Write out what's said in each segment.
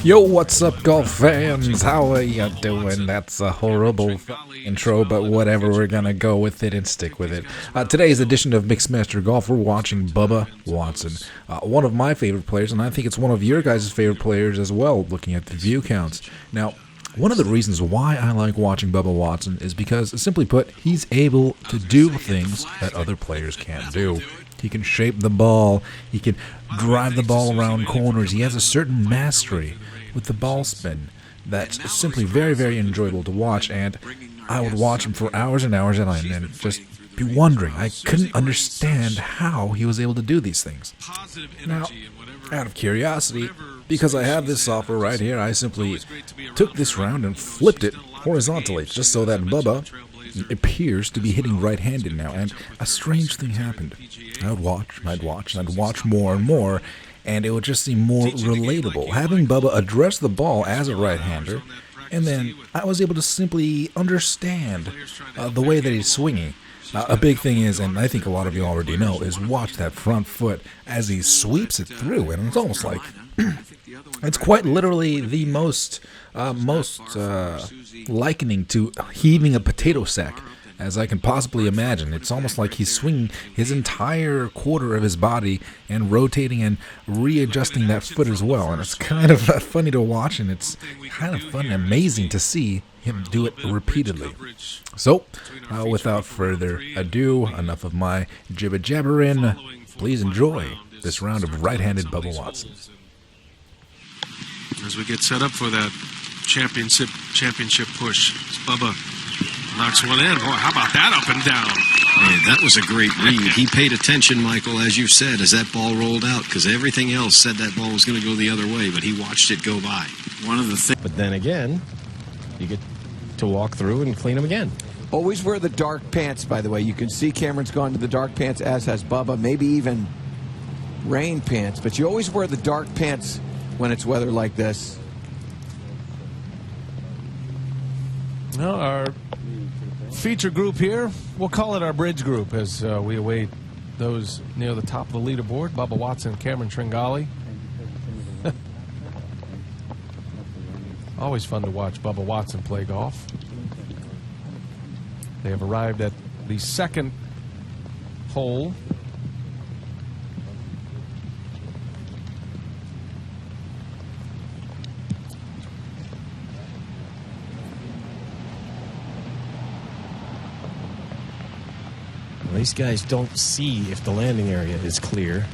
Yo, what's up, golf fans? How are you doing? That's a horrible intro, but whatever, we're gonna go with it and stick with it. Today's edition of Mixmaster Golf, we're watching Bubba Watson, one of my favorite players, and I think it's one of your guys' favorite players as well, looking at the view counts. Now, one of the reasons why I like watching Bubba Watson is because, simply put, he's able to do things that other players can't do. He can shape the ball, he can drive the ball around corners, he has a certain mastery with the ball spin that's simply very, very enjoyable to watch, and I would watch him for hours and hours and just be wondering. I couldn't understand how he was able to do these things. Now, out of curiosity, because I have this software right here, I simply took this round and flipped it horizontally, just so that Bubba appears to be hitting right-handed now, and a strange thing happened. I'd watch more and more, and it would just seem more relatable, having Bubba address the ball as a right-hander, and then I was able to simply understand the way that he's swinging. A big thing is, and I think a lot of you already know, is watch that front foot as he sweeps it through, and it's almost like it's quite literally the most likening to heaving a potato sack as I can possibly imagine. It's almost like he's swinging his entire quarter of his body and rotating and readjusting that foot as well, and it's kind of funny to watch, and it's kind of fun and amazing to see him do it repeatedly. So, without further ado, enough of my jibber-jabbering. Please enjoy this round of right-handed Bubba Watson. As we get set up for that championship push, Bubba knocks one in. Boy, how about that up and down? Man, that was a great read. He paid attention, Michael, as you said, as that ball rolled out, because everything else said that ball was going to go the other way, but he watched it go by. One of the things. But then again, you get to walk through and clean them again. Always wear the dark pants, by the way. You can see Cameron's gone to the dark pants, as has Bubba, maybe even rain pants, but you always wear the dark pants when it's weather like this. Well, our feature group here, we'll call it our bridge group as we await those near the top of the leaderboard. Bubba Watson, Cameron Tringali. Always fun to watch Bubba Watson play golf. They have arrived at the second hole. Well, these guys don't see if the landing area is clear.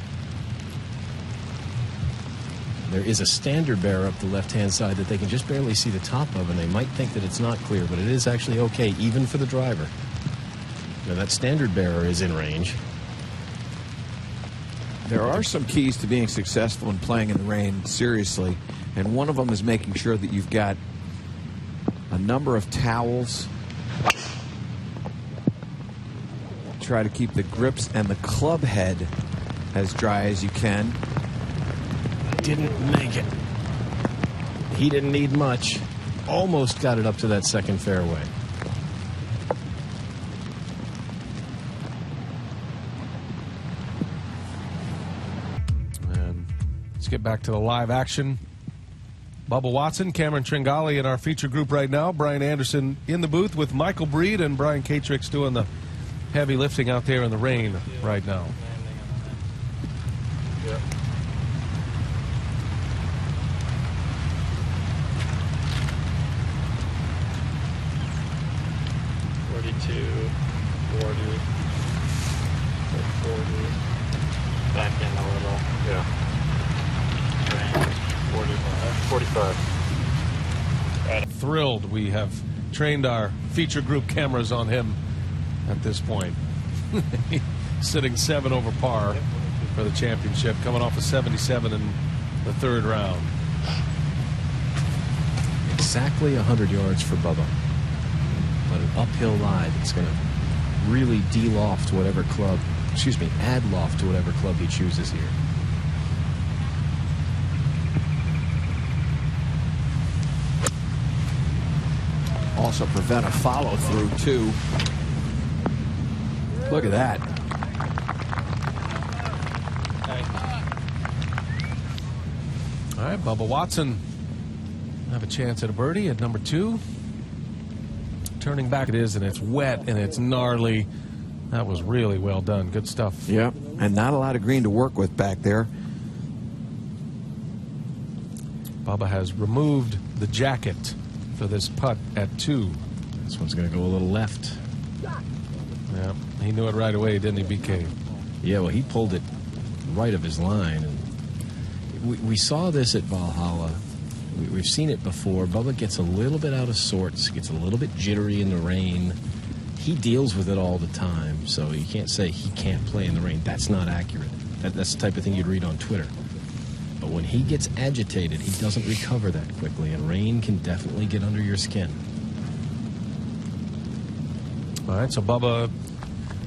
There is a standard bearer up the left-hand side that they can just barely see the top of, and they might think that it's not clear, but it is actually okay, even for the driver. Now, that standard bearer is in range. There are some keys to being successful in playing in the rain, seriously, and one of them is making sure that you've got a number of towels. Try to keep the grips and the club head as dry as you can. Didn't make it. He didn't need much. Almost got it up to that second fairway. And let's get back to the live action. Bubba Watson, Cameron Tringali in our feature group right now. Brian Anderson in the booth with Michael Breed, and Brian Catrix doing the heavy lifting out there in the rain right now. Yep. Back in a little. Yeah. 45. Thrilled we have trained our feature group cameras on him at this point. Sitting 7 over par for the championship, coming off a 77 in the third round. Exactly 100 yards for Bubba. But an uphill lie that's going to really de-loft whatever club, add loft to whatever club he chooses here. Also prevent a follow through too. Look at that. All right, Bubba Watson have a chance at a birdie at number 2. Turning back it is, and it's wet and it's gnarly. That was really well done. Good stuff. Yep, and not a lot of green to work with back there. Bubba has removed the jacket for this putt at 2. This one's going to go a little left. Yeah, he knew it right away, didn't he, BK? Yeah, well, he pulled it right of his line. And we saw this at Valhalla. We've seen it before. Bubba gets a little bit out of sorts, gets a little bit jittery in the rain. He deals with it all the time, so you can't say he can't play in the rain. That's not accurate. That's the type of thing you'd read on Twitter. But when he gets agitated, he doesn't recover that quickly, and rain can definitely get under your skin. All right, so Bubba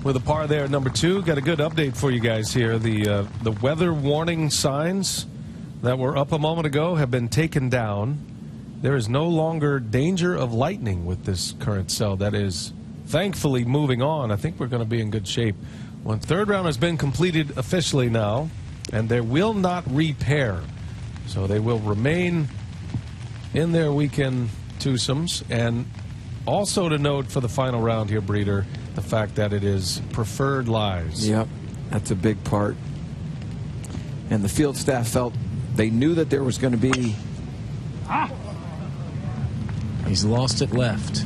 with a par there at number 2. Got a good update for you guys here. The weather warning signs that were up a moment ago have been taken down. There is no longer danger of lightning with this current cell. That is thankfully moving on. I think we're going to be in good shape. One third round has been completed officially now, and they will not repair. So they will remain in their weekend twosomes. And also to note for the final round here, Breeder, the fact that it is preferred lies. Yep, that's a big part. And the field staff felt they knew that there was going to be. He's lost it left.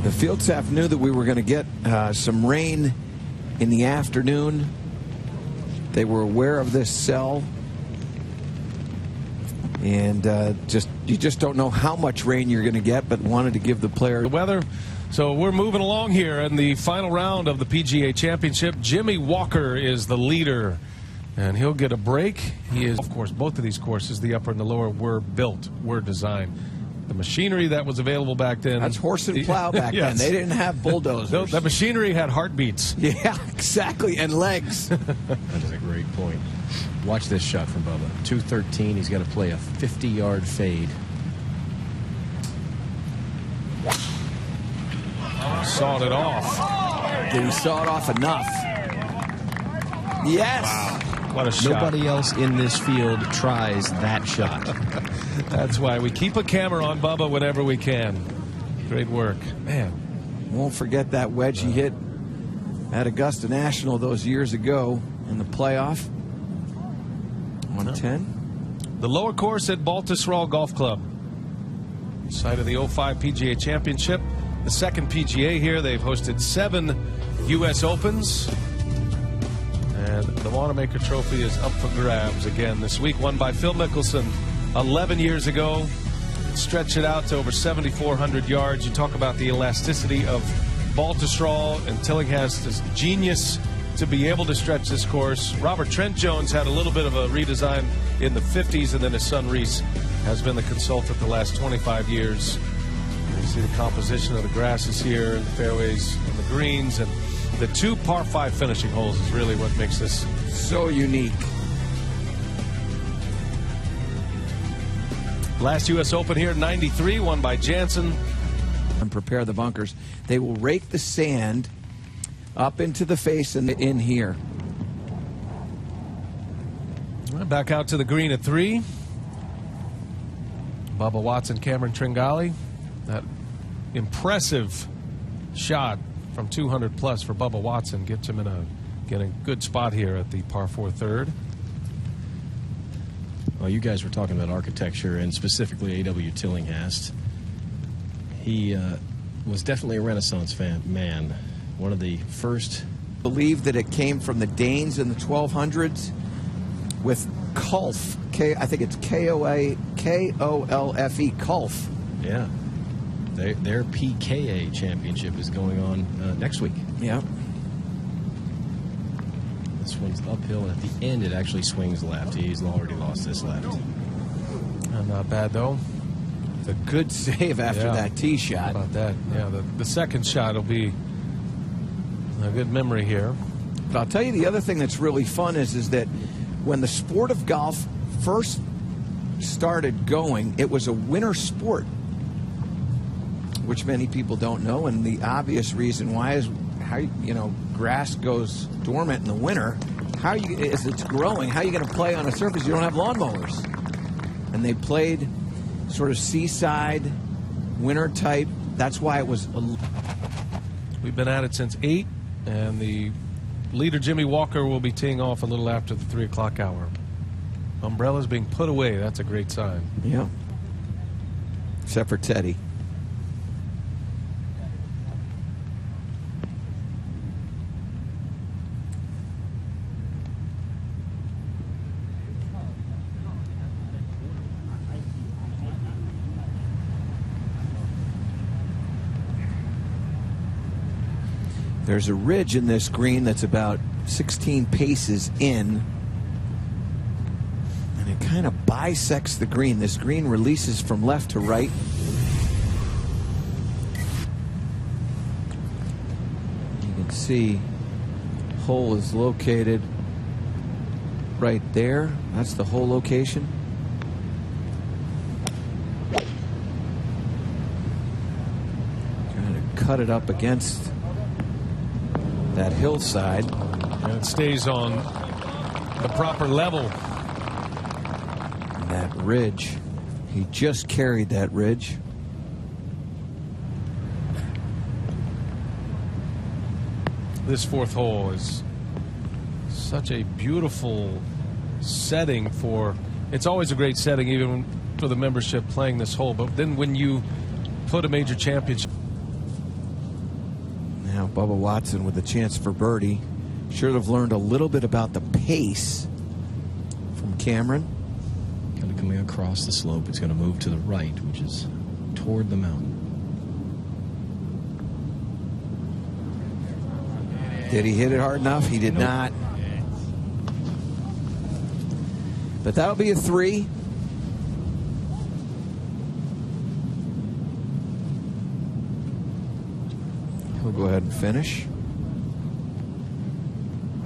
The field staff knew that we were going to get some rain in the afternoon. They were aware of this cell. And you just don't know how much rain you're going to get, but wanted to give the player the weather. So we're moving along here in the final round of the PGA Championship. Jimmy Walker is the leader, and he'll get a break. He is, of course, both of these courses, the upper and the lower, were built, were designed. The machinery that was available back then. That's horse and plow back yes. then. They didn't have bulldozers. The machinery had heartbeats. Yeah, exactly, and legs. That is a great point. Watch this shot from Bubba. 213. He's got to play a 50-yard fade. Sawed it off. Did he saw it off enough? Yes. Wow. What a shot. Nobody else in this field tries that shot. That's why we keep a camera on Bubba whenever we can. Great work. Man. Won't forget that wedge he hit at Augusta National those years ago in the playoff. 110. The lower course at Baltusrol Golf Club. Site of the 05 PGA Championship. The second PGA here. They've hosted 7 U.S. Opens. And the Wanamaker Trophy is up for grabs again this week. Won by Phil Mickelson 11 years ago. Stretch it out to over 7,400 yards. You talk about the elasticity of Baltusrol, and Tillinghast is genius to be able to stretch this course. Robert Trent Jones had a little bit of a redesign in the 50s, and then his son Reese has been the consultant the last 25 years. You see the composition of the grasses here, and the fairways and the greens, and the 2 par 5 finishing holes is really what makes this so unique. Last U.S. Open here, 93, won by Jansen. And prepare the bunkers. They will rake the sand up into the face and in here. Back out to the green at 3. Bubba Watson, Cameron Tringali. That impressive shot from 200 plus for Bubba Watson gets him in a good spot here at the par 4 third. Well, you guys were talking about architecture and specifically A.W. Tillinghast. He was definitely a Renaissance man. One of the first. Believe that it came from the Danes in the 1200s with Kulf. I think it's K-O-L-F-E, Kulf. Yeah. Their PKA championship is going on next week. Yeah. This one's uphill, and at the end it actually swings left. He's already lost this left. Not bad, though. It's a good save after that tee shot. How about that? Yeah, the second shot will be a good memory here. But I'll tell you the other thing that's really fun is that when the sport of golf first started going, it was a winter sport, which many people don't know. And the obvious reason why is how, grass goes dormant in the winter. how are you, as it's growing, how are you going to play on a surface you don't have lawnmowers? And they played sort of seaside, winter type. That's why it was. We've been at it since 8, and the leader, Jimmy Walker, will be teeing off a little after the 3 o'clock hour. Umbrellas being put away. That's a great sign. Yeah. Except for Teddy. There's a ridge in this green that's about 16 paces in, and it kind of bisects the green. This green releases from left to right. You can see hole is located right there. That's the hole location. Trying to cut it up against that hillside. And it stays on the proper level. And that ridge, he just carried that ridge. This 4th hole is such a beautiful setting for, it's always a great setting even for the membership playing this hole, but then when you put a major championship. Now Bubba Watson with a chance for birdie. Should have learned a little bit about the pace from Cameron. Kind of coming across the slope. It's going to move to the right, which is toward the mountain. Did he hit it hard enough? He did not. But that'll be a 3. He'll go ahead and finish.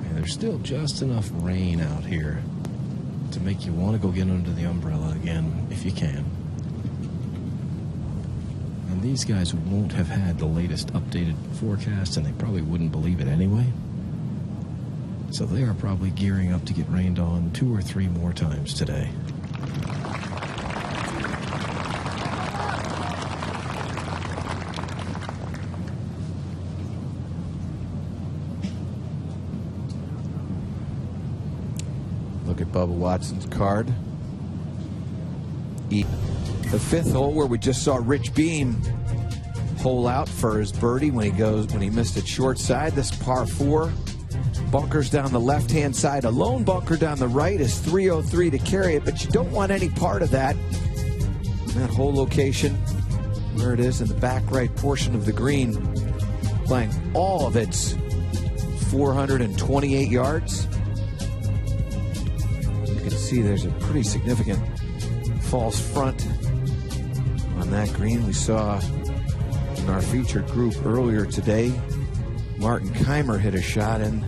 Yeah, there's still just enough rain out here to make you want to go get under the umbrella again if you can. And these guys won't have had the latest updated forecast, and they probably wouldn't believe it anyway. So they are probably gearing up to get rained on 2 or 3 more times today. Look at Bubba Watson's card. The 5th hole where we just saw Rich Beam hole out for his birdie when he missed it short side. This par 4. Bunkers down the left-hand side. A lone bunker down the right is 303 to carry it, but you don't want any part of that. That whole location, where it is in the back right portion of the green, playing all of its 428 yards. You can see there's a pretty significant false front on that green. We saw in our featured group earlier today, Martin Keimer hit a shot and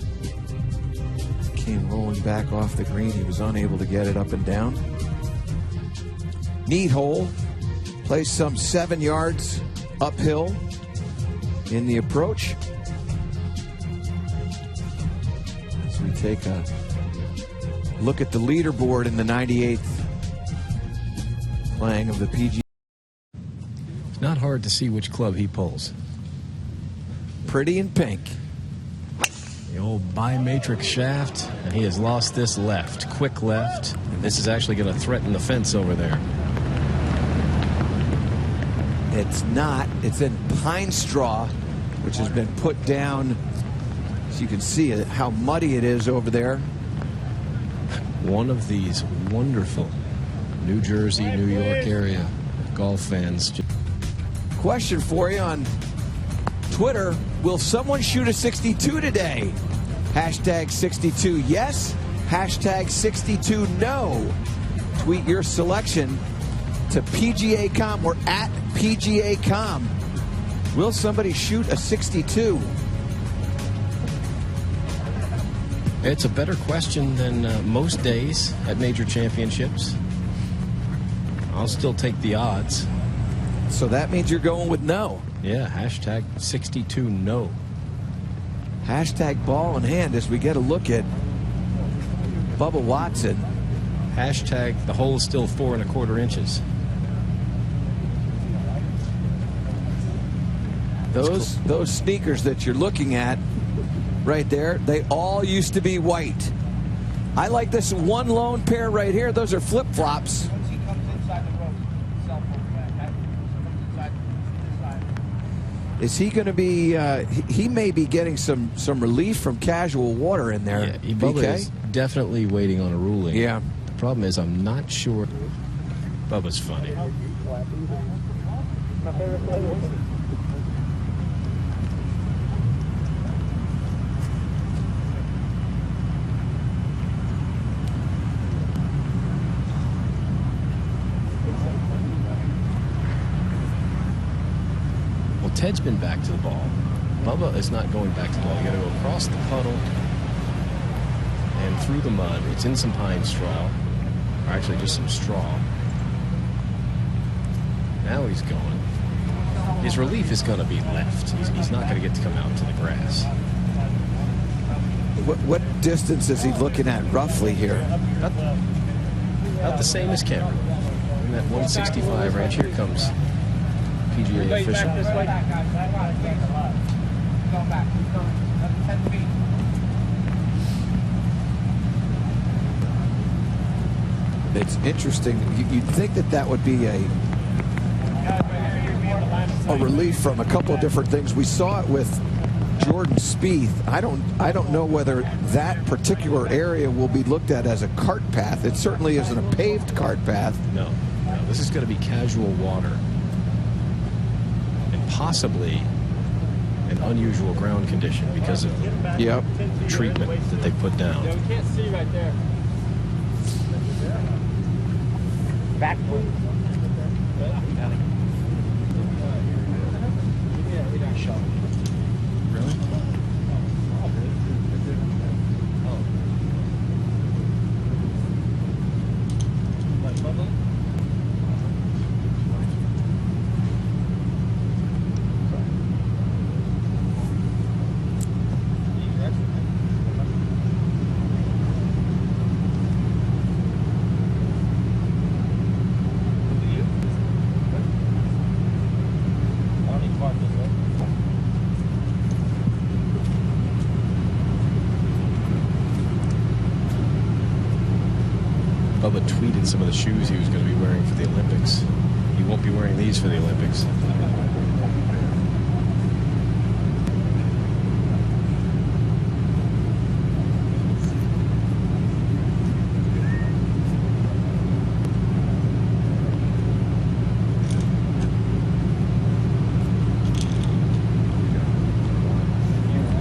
came rolling back off the green. He was unable to get it up and down. Neat hole. Plays some 7 yards uphill in the approach. As we take a look at the leaderboard in the 98th playing of the PGA. It's not hard to see which club he pulls. Pretty in pink. The old bi-matrix shaft, and he has lost this left, quick left. And this is actually going to threaten the fence over there. It's not. It's in pine straw, which has been put down. As you can see how muddy it is over there. One of these wonderful New Jersey, New York area golf fans. Question for you on Twitter. Will someone shoot a 62 today? Hashtag 62 yes. Hashtag 62 no. Tweet your selection to PGA.com. We're at PGA.com. Will somebody shoot a 62? It's a better question than most days at major championships. I'll still take the odds. So that means you're going with no. Yeah, hashtag 62 no. Hashtag ball in hand as we get a look at Bubba Watson. Hashtag the hole is still 4 1/4 inches. Those sneakers that you're looking at right there, they all used to be white. I like this one lone pair right here. Those are flip-flops. Is he going to be? He may be getting some relief from casual water in there. Yeah, Bubba is definitely waiting on a ruling. Yeah. The problem is I'm not sure. Bubba's funny. Ted's been back to the ball. Bubba is not going back to the ball. You got to go across the puddle and through the mud. It's in some pine straw, or actually just some straw. Now he's going. His relief is going to be left. He's not going to get to come out to the grass. What distance is he looking at roughly here? About the same as Cameron. In that 165 range. Here comes PGA official. It's interesting. You'd think that would be a relief from a couple of different things. We saw it with Jordan Spieth. I don't know whether that particular area will be looked at as a cart path. It certainly isn't a paved cart path. No. This is going to be casual water. Possibly an unusual ground condition because of the treatment that they put down. Yeah, we can't see right there. Back. Really? Bubba tweeted some of the shoes he was going to be wearing for the Olympics. He won't be wearing these for the Olympics.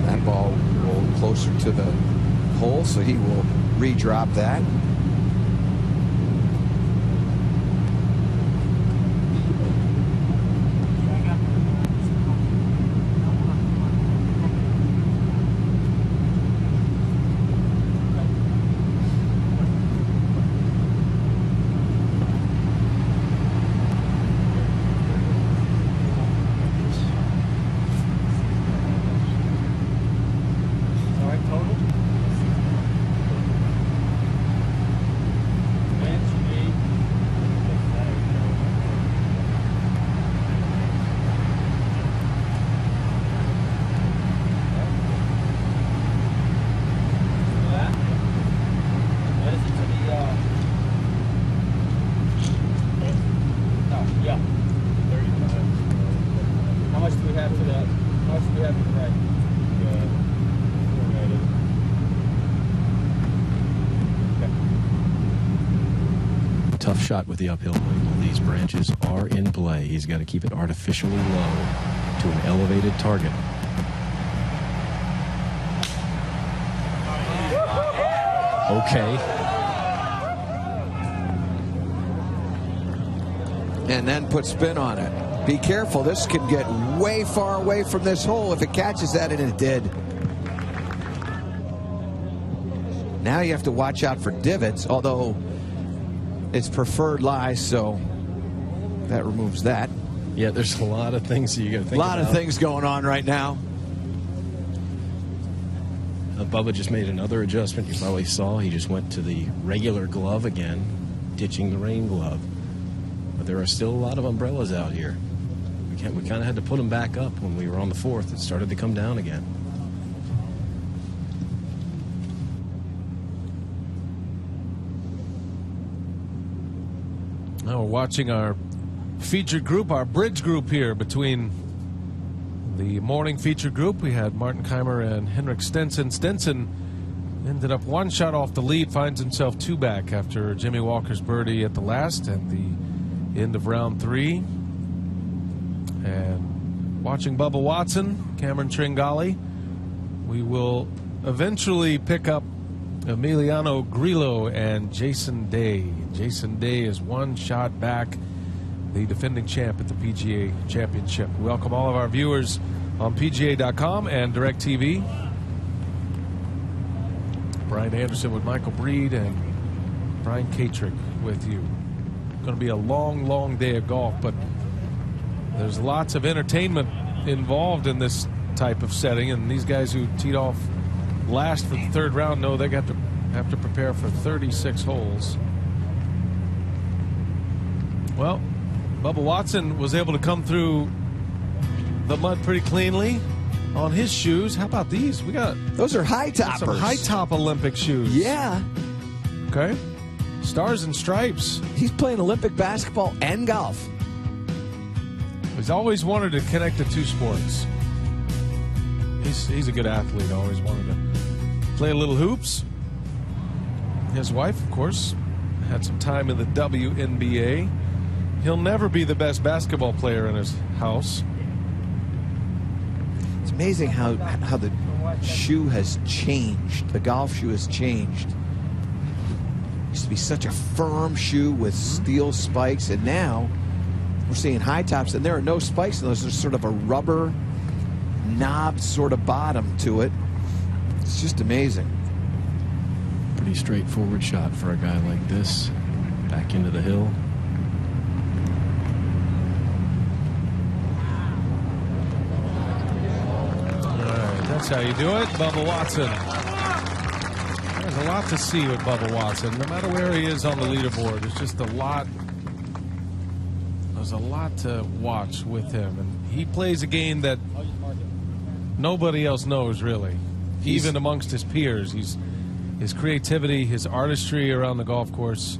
That ball rolled closer to the hole, so he will re-drop that. Tough shot with the uphill angle. These branches are in play. He's got to keep it artificially low to an elevated target. Okay. And then put spin on it. Be careful. This can get way far away from this hole if it catches that, and it did. Now you have to watch out for divots, although it's preferred lie, so that removes that. Yeah, there's a lot of things you got to think about. A lot of things going on right now. Bubba just made another adjustment. You probably saw he just went to the regular glove again, ditching the rain glove. But there are still a lot of umbrellas out here. We kind of had to put them back up when we were on the fourth. It started to come down again. Now we're watching our featured group, our bridge group here between the morning featured group. We had Martin Keimer and Henrik Stenson. Stenson ended up one shot off the lead, finds himself two back after Jimmy Walker's birdie at the last and the end of round 3. And watching Bubba Watson, Cameron Tringali, we will eventually pick up Emiliano Grillo and Jason Day. Jason Day is one shot back, the defending champ at the PGA Championship. We welcome all of our viewers on PGA.com and DirecTV. Brian Anderson with Michael Breed and Brian Katrick with you. It's going to be a long, long day of golf, but there's lots of entertainment involved in this type of setting, and these guys who teed off last for the third round know they have to prepare for 36 holes. Well, Bubba Watson was able to come through the mud pretty cleanly on his shoes. How about these? We got Those are high toppers. some high top Olympic shoes. Yeah. Okay. Stars and stripes. He's playing Olympic basketball and golf. He's always wanted to connect the two sports. He's a good athlete. Always wanted to play a little hoops. His wife, of course, had some time in the WNBA. He'll never be the best basketball player in his house. It's amazing how the shoe has changed. The golf shoe has changed. It used to be such a firm shoe with steel spikes, and now we're seeing high tops, and there are no spikes in those. There's sort of a rubber knob sort of bottom to it. It's just amazing. Pretty straightforward shot for a guy like this. Back into the hill. That's how you do it, Bubba Watson. There's a lot to see with Bubba Watson. No matter where he is on the leaderboard, there's just a lot. There's a lot to watch with him, and he plays a game that nobody else knows really, even amongst his peers. His creativity, his artistry around the golf course,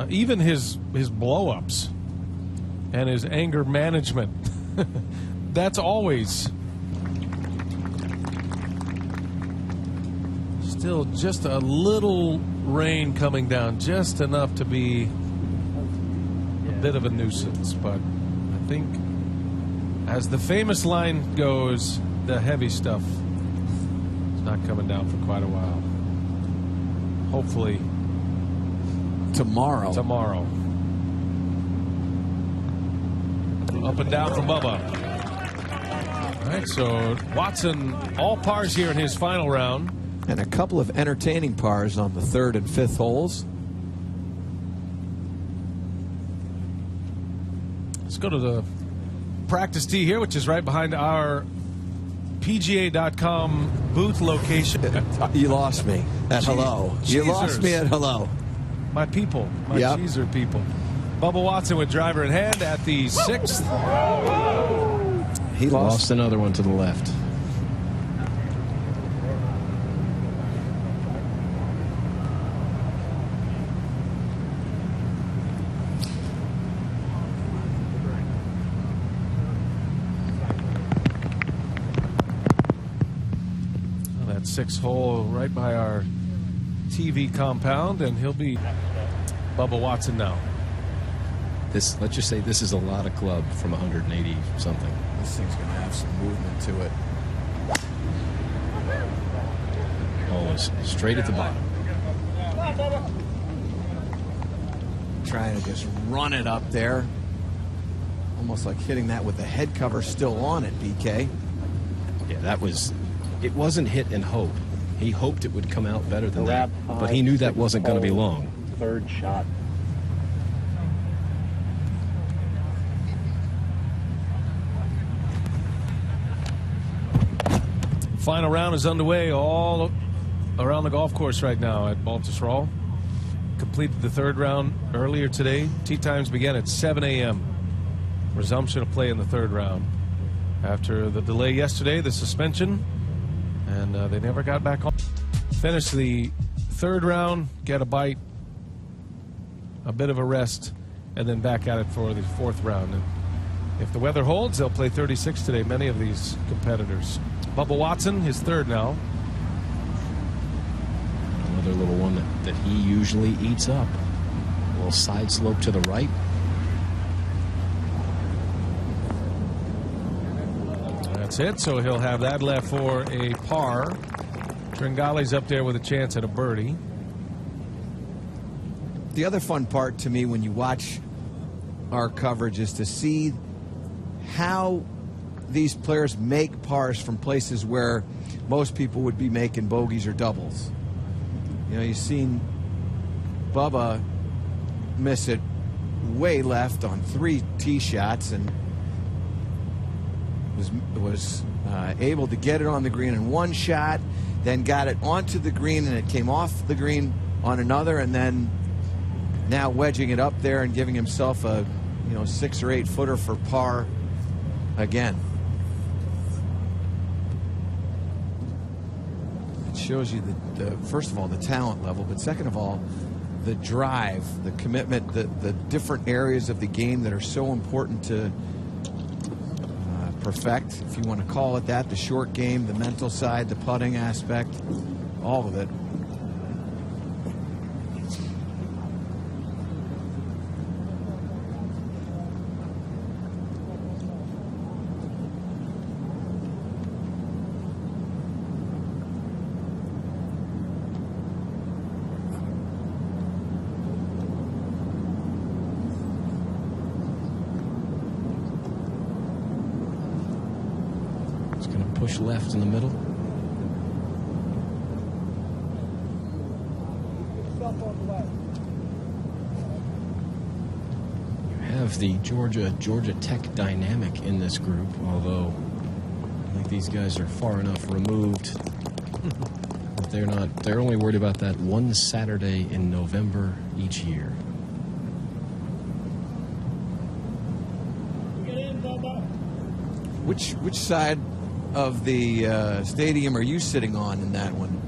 even his blow-ups and his anger management. That's always. Still just a little rain coming down, just enough to be a bit of a nuisance. But I think, as the famous line goes, the heavy stuff is not coming down for quite a while. Hopefully Tomorrow. Up and down from Bubba. All right, so Watson all pars here in his final round. And a couple of entertaining pars on the third and fifth holes. Let's go to the practice tee here, which is right behind our PGA.com booth location. You lost me at hello. You lost me at hello. My people, my Yep. Cheeser people. Bubba Watson with driver in hand at the 6th. He Lost another one to the left. That 6th hole right by our TV compound, and he'll be Bubba Watson now. Let's just say this is a lot of club from 180 something. This thing's going to have some movement to it. Oh, it's straight at the bottom. Trying to just run it up there. Almost like hitting that with the head cover still on it, BK. Yeah, that was. It wasn't hit and hope. He hoped it would come out better than that, but he knew that wasn't going to be long. Third shot. Final round is underway. All around the golf course right now at Baltusrol. Completed the third round earlier today. Tee times began at 7 a.m. Resumption of play in the third round. After the delay yesterday, the suspension, and they never got back on. Finish the third round, get a bite, a bit of a rest, and then back at it for the fourth round. And if the weather holds, they'll play 36 today, many of these competitors. Bubba Watson, his third now. Another little one that he usually eats up. A little side slope to the right. That's it, so he'll have that left for a par. Tringale's up there with a chance at a birdie. The other fun part to me when you watch our coverage is to see how these players make pars from places where most people would be making bogeys or doubles. You know, you've seen Bubba miss it way left on 3 tee shots and was able to get it on the green in 1 shot, then got it onto the green and it came off the green on another, and then now wedging it up there and giving himself a 6 or 8 footer for par again. It shows you the first of all the talent level, but second of all the drive, the commitment, the different areas of the game that are so important to perfect, if you want to call it that, the short game, the mental side, the putting aspect, all of it. Push left in the middle. You have the Georgia Tech dynamic in this group, although I think these guys are far enough removed that they're only worried about that one Saturday in November each year. Which side of the stadium are you sitting on in that one?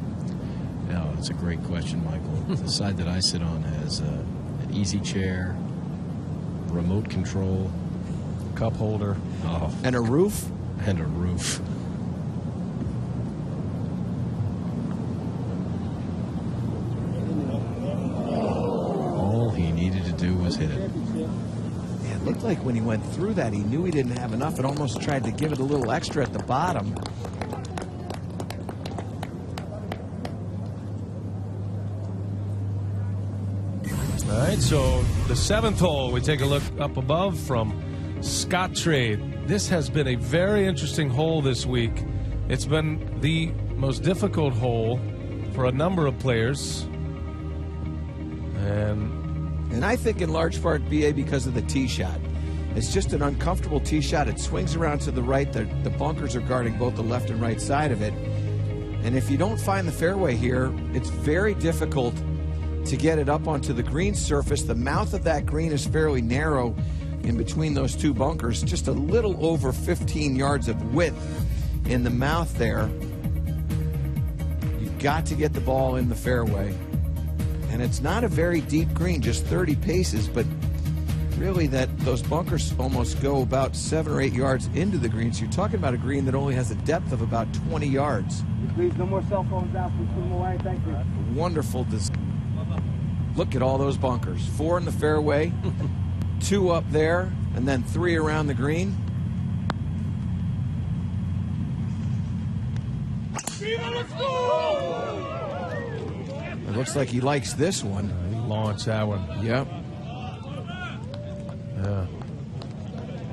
Oh, that's a great question, Michael. The side that I sit on has an easy chair, remote control, cup holder, and a roof. And a roof. All he needed to do was hit it. It looked like when he went through that, he knew he didn't have enough and almost tried to give it a little extra at the bottom. All right, so the 7th hole, we take a look up above from Scott Trade. This has been a very interesting hole this week. It's been the most difficult hole for a number of players. And I think in large part, BA, because of the tee shot. It's just an uncomfortable tee shot. It swings around to the right. The bunkers are guarding both the left and right side of it. And if you don't find the fairway here, it's very difficult to get it up onto the green surface. The mouth of that green is fairly narrow in between those 2 bunkers, just a little over 15 yards of width in the mouth there. You've got to get the ball in the fairway. And it's not a very deep green, just 30 paces, but really those bunkers almost go about 7 or 8 yards into the green. So you're talking about a green that only has a depth of about 20 yards. Please, no more cell phones out. Please put them away. Thank you. Wonderful design. Look at all those bunkers. 4 in the fairway, 2 up there, and then 3 around the green. It looks like he likes this one. he launched that one. Yep. Yeah.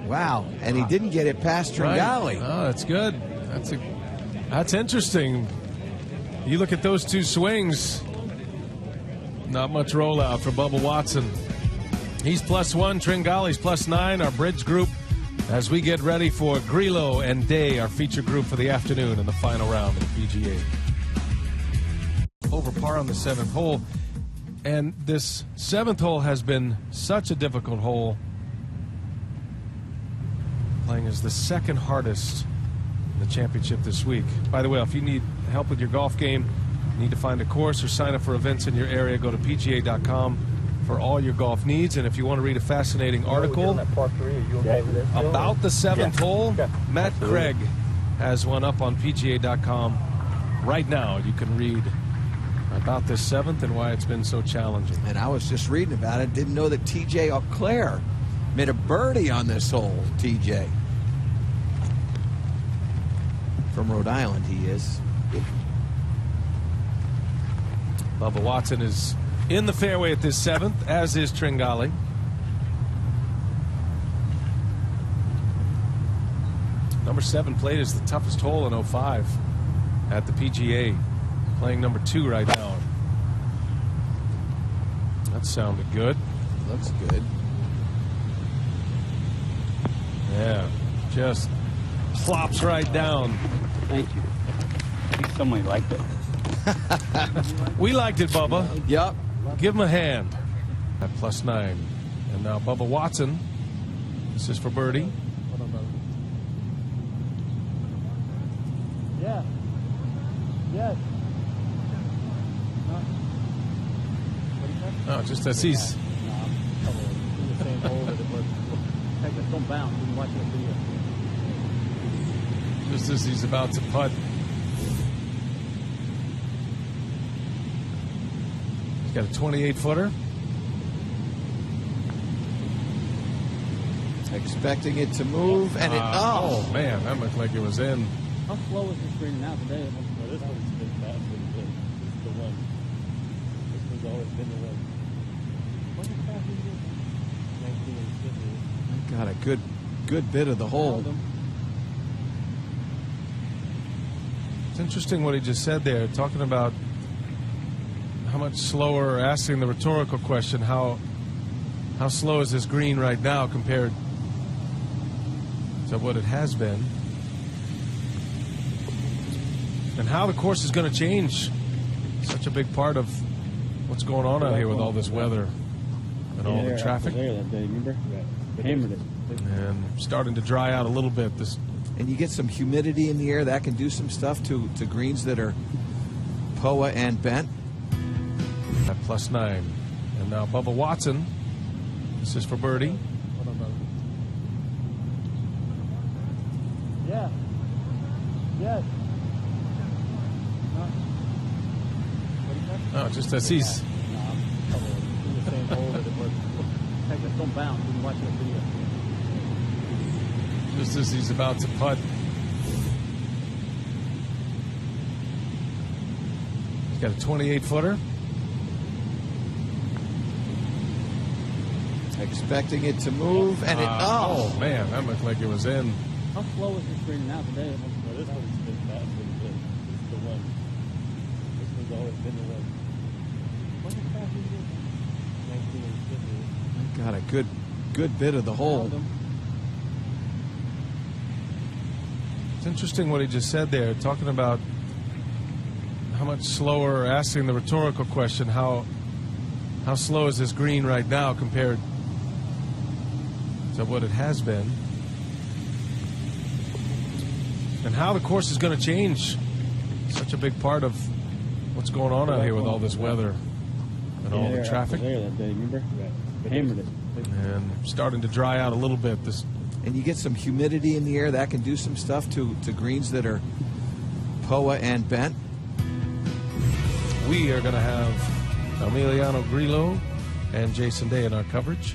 Wow. And he didn't get it past Tringale. Right. Oh, that's good. That's interesting. You look at those 2 swings. Not much rollout for Bubba Watson. He's +1. Tringale's +9. Our bridge group as we get ready for Grillo and Day, our feature group for the afternoon in the final round of the PGA. over par on the 7th hole. And this 7th hole has been such a difficult hole. Playing is the second hardest in the championship this week. By the way, if you need help with your golf game, need to find a course or sign up for events in your area, go to PGA.com for all your golf needs. And if you want to read a fascinating article about the 7th hole, Matt Craig has one up on PGA.com right now. You can read about this 7th and why it's been so challenging. And I was just reading about it. Didn't know that TJ Auclair made a birdie on this hole, TJ. From Rhode Island, he is. Bubba Watson is in the fairway at this 7th, as is Tringali. Number 7 played is the toughest hole in 05 at the PGA. Playing number 2 right now. That sounded good. Looks good. Yeah, just plops right down. Thank you. I think somebody liked it. We liked it, Bubba. Yep. Give him a hand. At +9. And now Bubba Watson. This is for birdie. Yeah. Yes. Oh, just as he's No, I'm probably in the same hole that it was. Heck, it's don't bounce. You can watch that video. just as he's about to putt. He's got a 28-footer. Expecting it to move, and it. Oh man, that looked like it was in. How slow is this green now today? Well, this one's been fast. This is the one. This one's always been the one. What's the fast is it? 19 and 50. Got a good bit of the hole. It's interesting what he just said there, talking about how much slower, asking the rhetorical question, how slow is this green right now compared to what it has been, and how the course is going to change. Such a big part of what's going on out here with all this weather and all the traffic. There that day, remember? Hammered it. And starting to dry out a little bit. This, And you get some humidity in the air. That can do some stuff to greens that are POA and bent. at +9. And now Bubba Watson. This is for birdie. Yeah. Yes. Oh, just as he's No, I'm probably in the same hole that it was. Heck, it's don't bounce. You can watch that video. just as he's about to putt. He's got a 28-footer. Expecting it to move, and it. Oh man, that looked like it was in. How slow is this green now today? Well, this one's been fast. This is the one. This one's always been the one. What's the fast is it? 19 and 50. Got a good bit of the hole. It's interesting what he just said there, talking about how much slower, asking the rhetorical question, how slow is this green right now compared to what it has been, and how the course is going to change. Such a big part of what's going on out here with all this weather and all the traffic. There that day, remember? Hammered it. And starting to dry out a little bit. This, And you get some humidity in the air. That can do some stuff to greens that are POA and bent. we are going to have Emiliano Grillo and Jason Day in our coverage.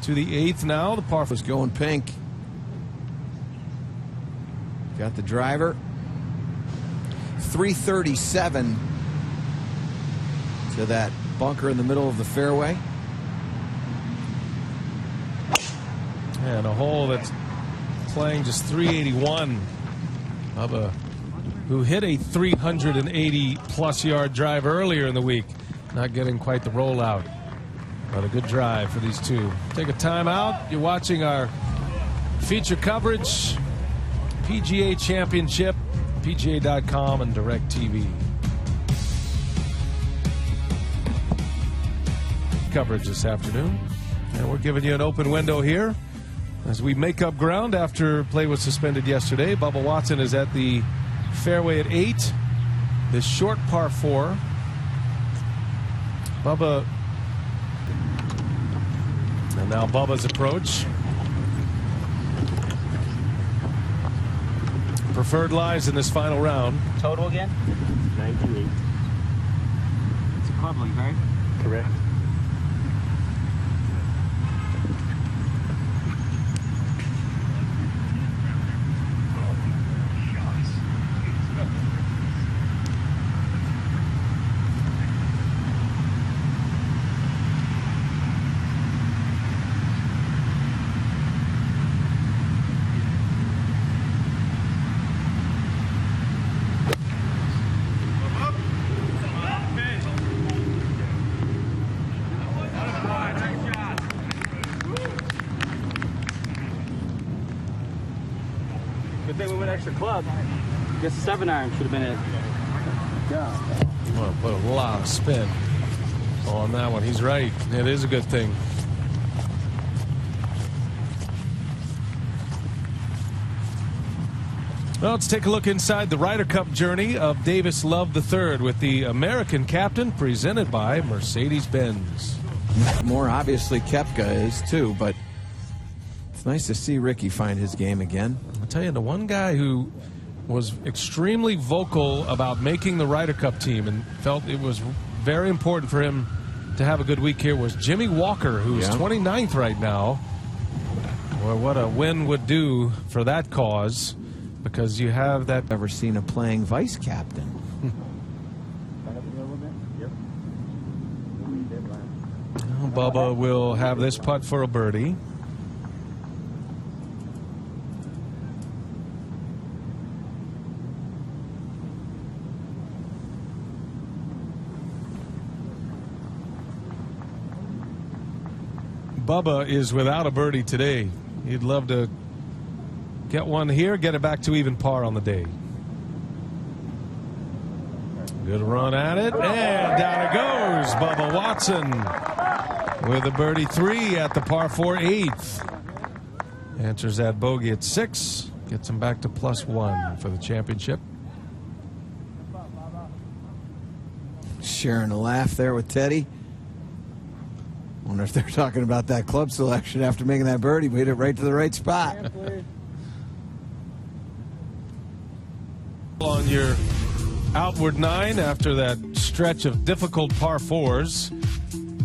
To the 8th now, the par Was going pink. Got the driver. 337 to that bunker in the middle of the fairway. and a hole that's playing just 381. Bubba, who hit a 380-plus yard drive earlier in the week, not getting quite the rollout, but a good drive for these two. Take a timeout. You're watching our feature coverage, PGA Championship PGA.com and DirecTV. Coverage this afternoon, and we're giving you an open window here as we make up ground after play was suspended yesterday. Bubba Watson is at the fairway at 8. This short par 4. Bubba, and now Bubba's approach. Preferred lies in this final round. Total again? 98. It's equivalent, right? Correct. Good thing we went extra club. I guess 7-iron should have been it. Yeah. Well, put a lot of spin on that one. He's right. It is a good thing. Well, let's take a look inside the Ryder Cup journey of Davis Love III with the American captain, presented by Mercedes-Benz. More obviously Koepka is too, but it's nice to see Ricky find his game again. I'll tell you, the one guy who was extremely vocal about making the Ryder Cup team and felt it was very important for him to have a good week here was Jimmy Walker, who's 29th right now. Well, what a win would do for that cause, because you have that. Ever seen a playing vice captain? Bubba will have this putt for a birdie. Bubba is without a birdie today. He'd love to get one here, get it back to even par on the day. Good run at it, and down it goes. Bubba Watson with a birdie 3 at the par 4 8th. Answers that bogey at 6, gets him back to +1 for the championship. Sharing a laugh there with Teddy. Wonder if they're talking about that club selection after making that birdie. We hit it right to the right spot. On your outward 9 after that stretch of difficult par 4s.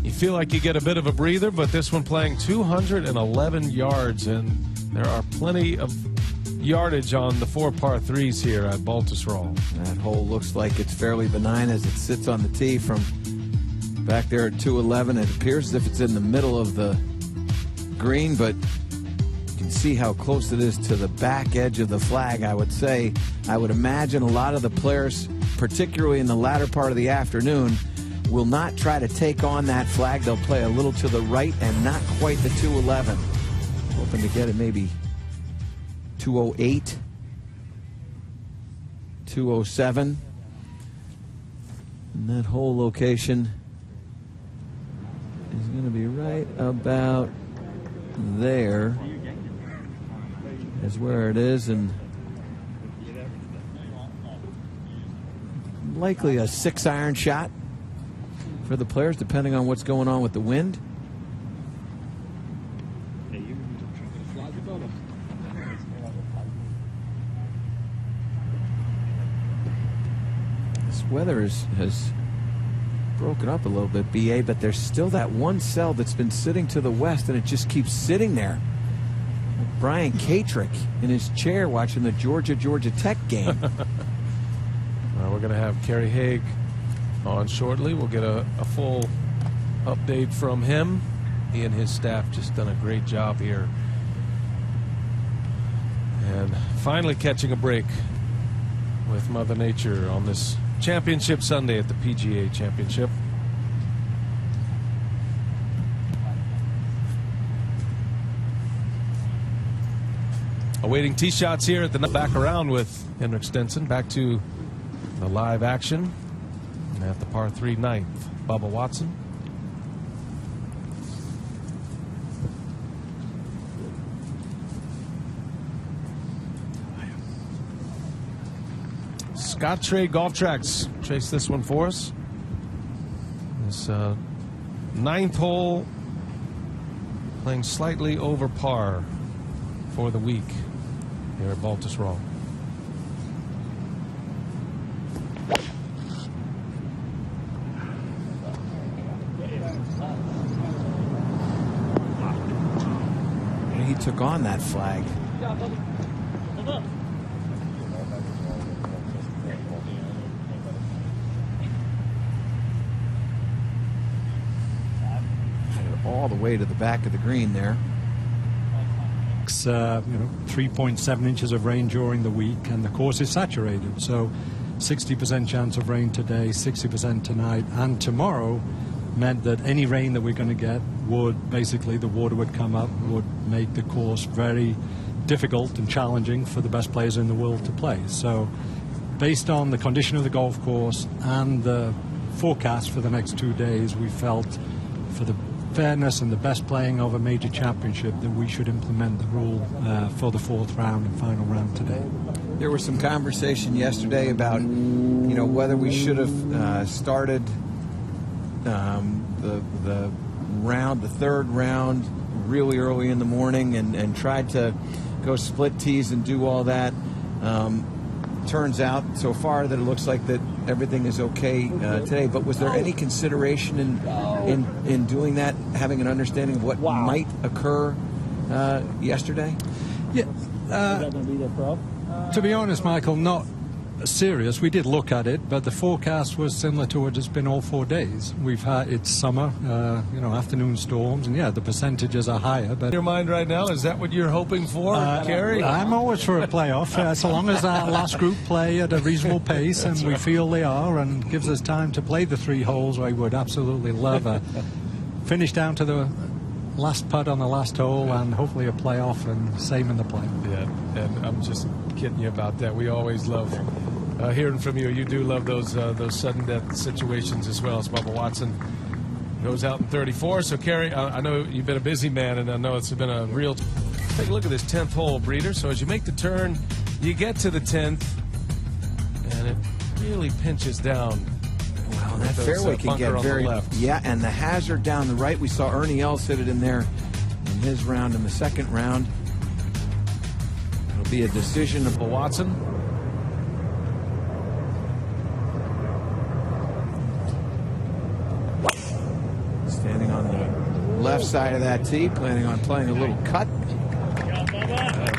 You feel like you get a bit of a breather, but this one playing 211 yards, and there are plenty of yardage on the 4 par 3s here at Baltusrol. That hole looks like it's fairly benign as it sits on the tee from back there at 211. It appears as if it's in the middle of the green, but you can see how close it is to the back edge of the flag. I would imagine a lot of the players, particularly in the latter part of the afternoon, will not try to take on that flag. They'll play a little to the right and not quite the 211. Hoping to get it maybe 208, 207. And that whole location is going to be right about there is where it is, and likely a 6-iron shot for the players, depending on what's going on with the wind. This weather has broken up a little bit, BA, but there's still that one cell that's been sitting to the west, and it just keeps sitting there. Like Brian Katrick in his chair watching the Georgia Tech game. We're going to have Kerry Haig on shortly. We'll get a full update from him. He and his staff just done a great job here. And finally catching a break with Mother Nature on this Championship Sunday at the PGA Championship. Awaiting tee shots here at the back around with Henrik Stenson. Back to the live action at the par 3 ninth. Bubba Watson. Scott Trade Golf Tracks chase this one for us. This ninth hole, playing slightly over par for the week here at Baltusrol. He took on that flag. All the way to the back of the green there. 3.7 inches of rain during the week, and the course is saturated. So 60% chance of rain today, 60% tonight, and tomorrow meant that any rain that we're going to get would basically, the water would come up, would make the course very difficult and challenging for the best players in the world to play. So based on the condition of the golf course and the forecast for the next 2 days, we felt for the fairness and the best playing of a major championship that we should implement the rule for the 4th round and final round today. There was some conversation yesterday about, whether we should have started the round, the 3rd round, really early in the morning and tried to go split tees and do all that. Turns out so far that it looks like that everything is okay today. But was there any consideration in doing that, having an understanding of what might occur yesterday? Yeah. Is that going to be the problem? To be honest, Michael, not serious. We did look at it, but the forecast was similar to what it's been all 4 days. We've had, it's summer, afternoon storms, and yeah, the percentages are higher. But Your mind right now, is that what you're hoping for, Kerry? I'm always for a playoff, so long as our last group play at a reasonable pace, and we feel they are, and gives us time to play the 3 holes. I would absolutely love a finish down to the last putt on the last hole, and hopefully a playoff, and same in the play. Yeah, and I'm just kidding you about that. We always love hearing from you. You do love those sudden death situations as well. As Bubba Watson goes out in 34. So, Kerry, I know you've been a busy man, and I know it's been a real. Take a look at this 10th hole, Breeder. So as you make the turn, you get to the 10th, and it really pinches down. Well, that fairway can get very left. Yeah, and the hazard down the right. We saw Ernie Els hit it in there in his round in the 2nd round. It'll be a decision of Watson. Standing on the left side of that tee, planning on playing a little cut.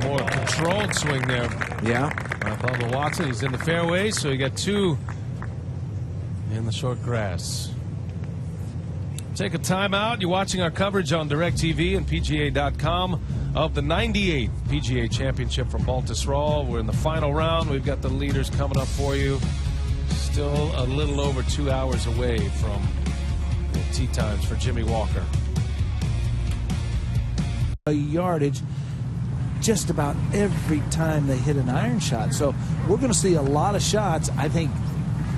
More controlled swing there. Yeah. Bubba Watson, he's in the fairway, so you got 2 in the short grass. Take a timeout. You're watching our coverage on DirecTV and PGA.com of the 98th PGA Championship from Baltusrol. We're in the final round. We've got the leaders coming up for you. Still a little over 2 hours away from the tee times for Jimmy Walker. Yardage just about every time they hit an iron shot. So we're going to see a lot of shots. I think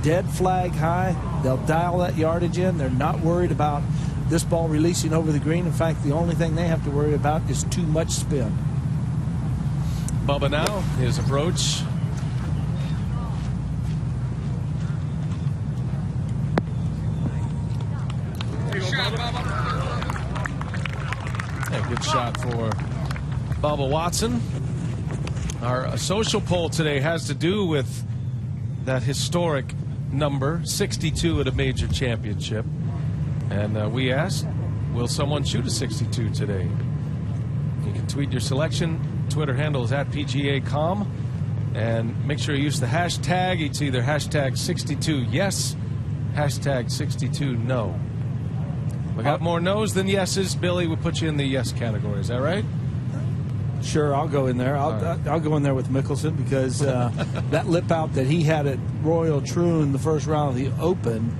dead flag high. They'll dial that yardage in. They're not worried about this ball releasing over the green. In fact, the only thing they have to worry about is too much spin. Bubba now, his approach. Yeah, good shot for Bubba Watson. Our social poll today has to do with that historic number, 62 at a major championship. And we asked, will someone shoot a 62 today? You can tweet your selection. Twitter handle is @PGA.com. And make sure you use the hashtag. It's either hashtag 62 yes, hashtag 62 no. We got more no's than yeses. Billy, we'll put you in the yes category. Is that right? Sure, I'll go in there. I'll go in there with Mickelson because that lip out that he had at Royal Troon the first round of the Open,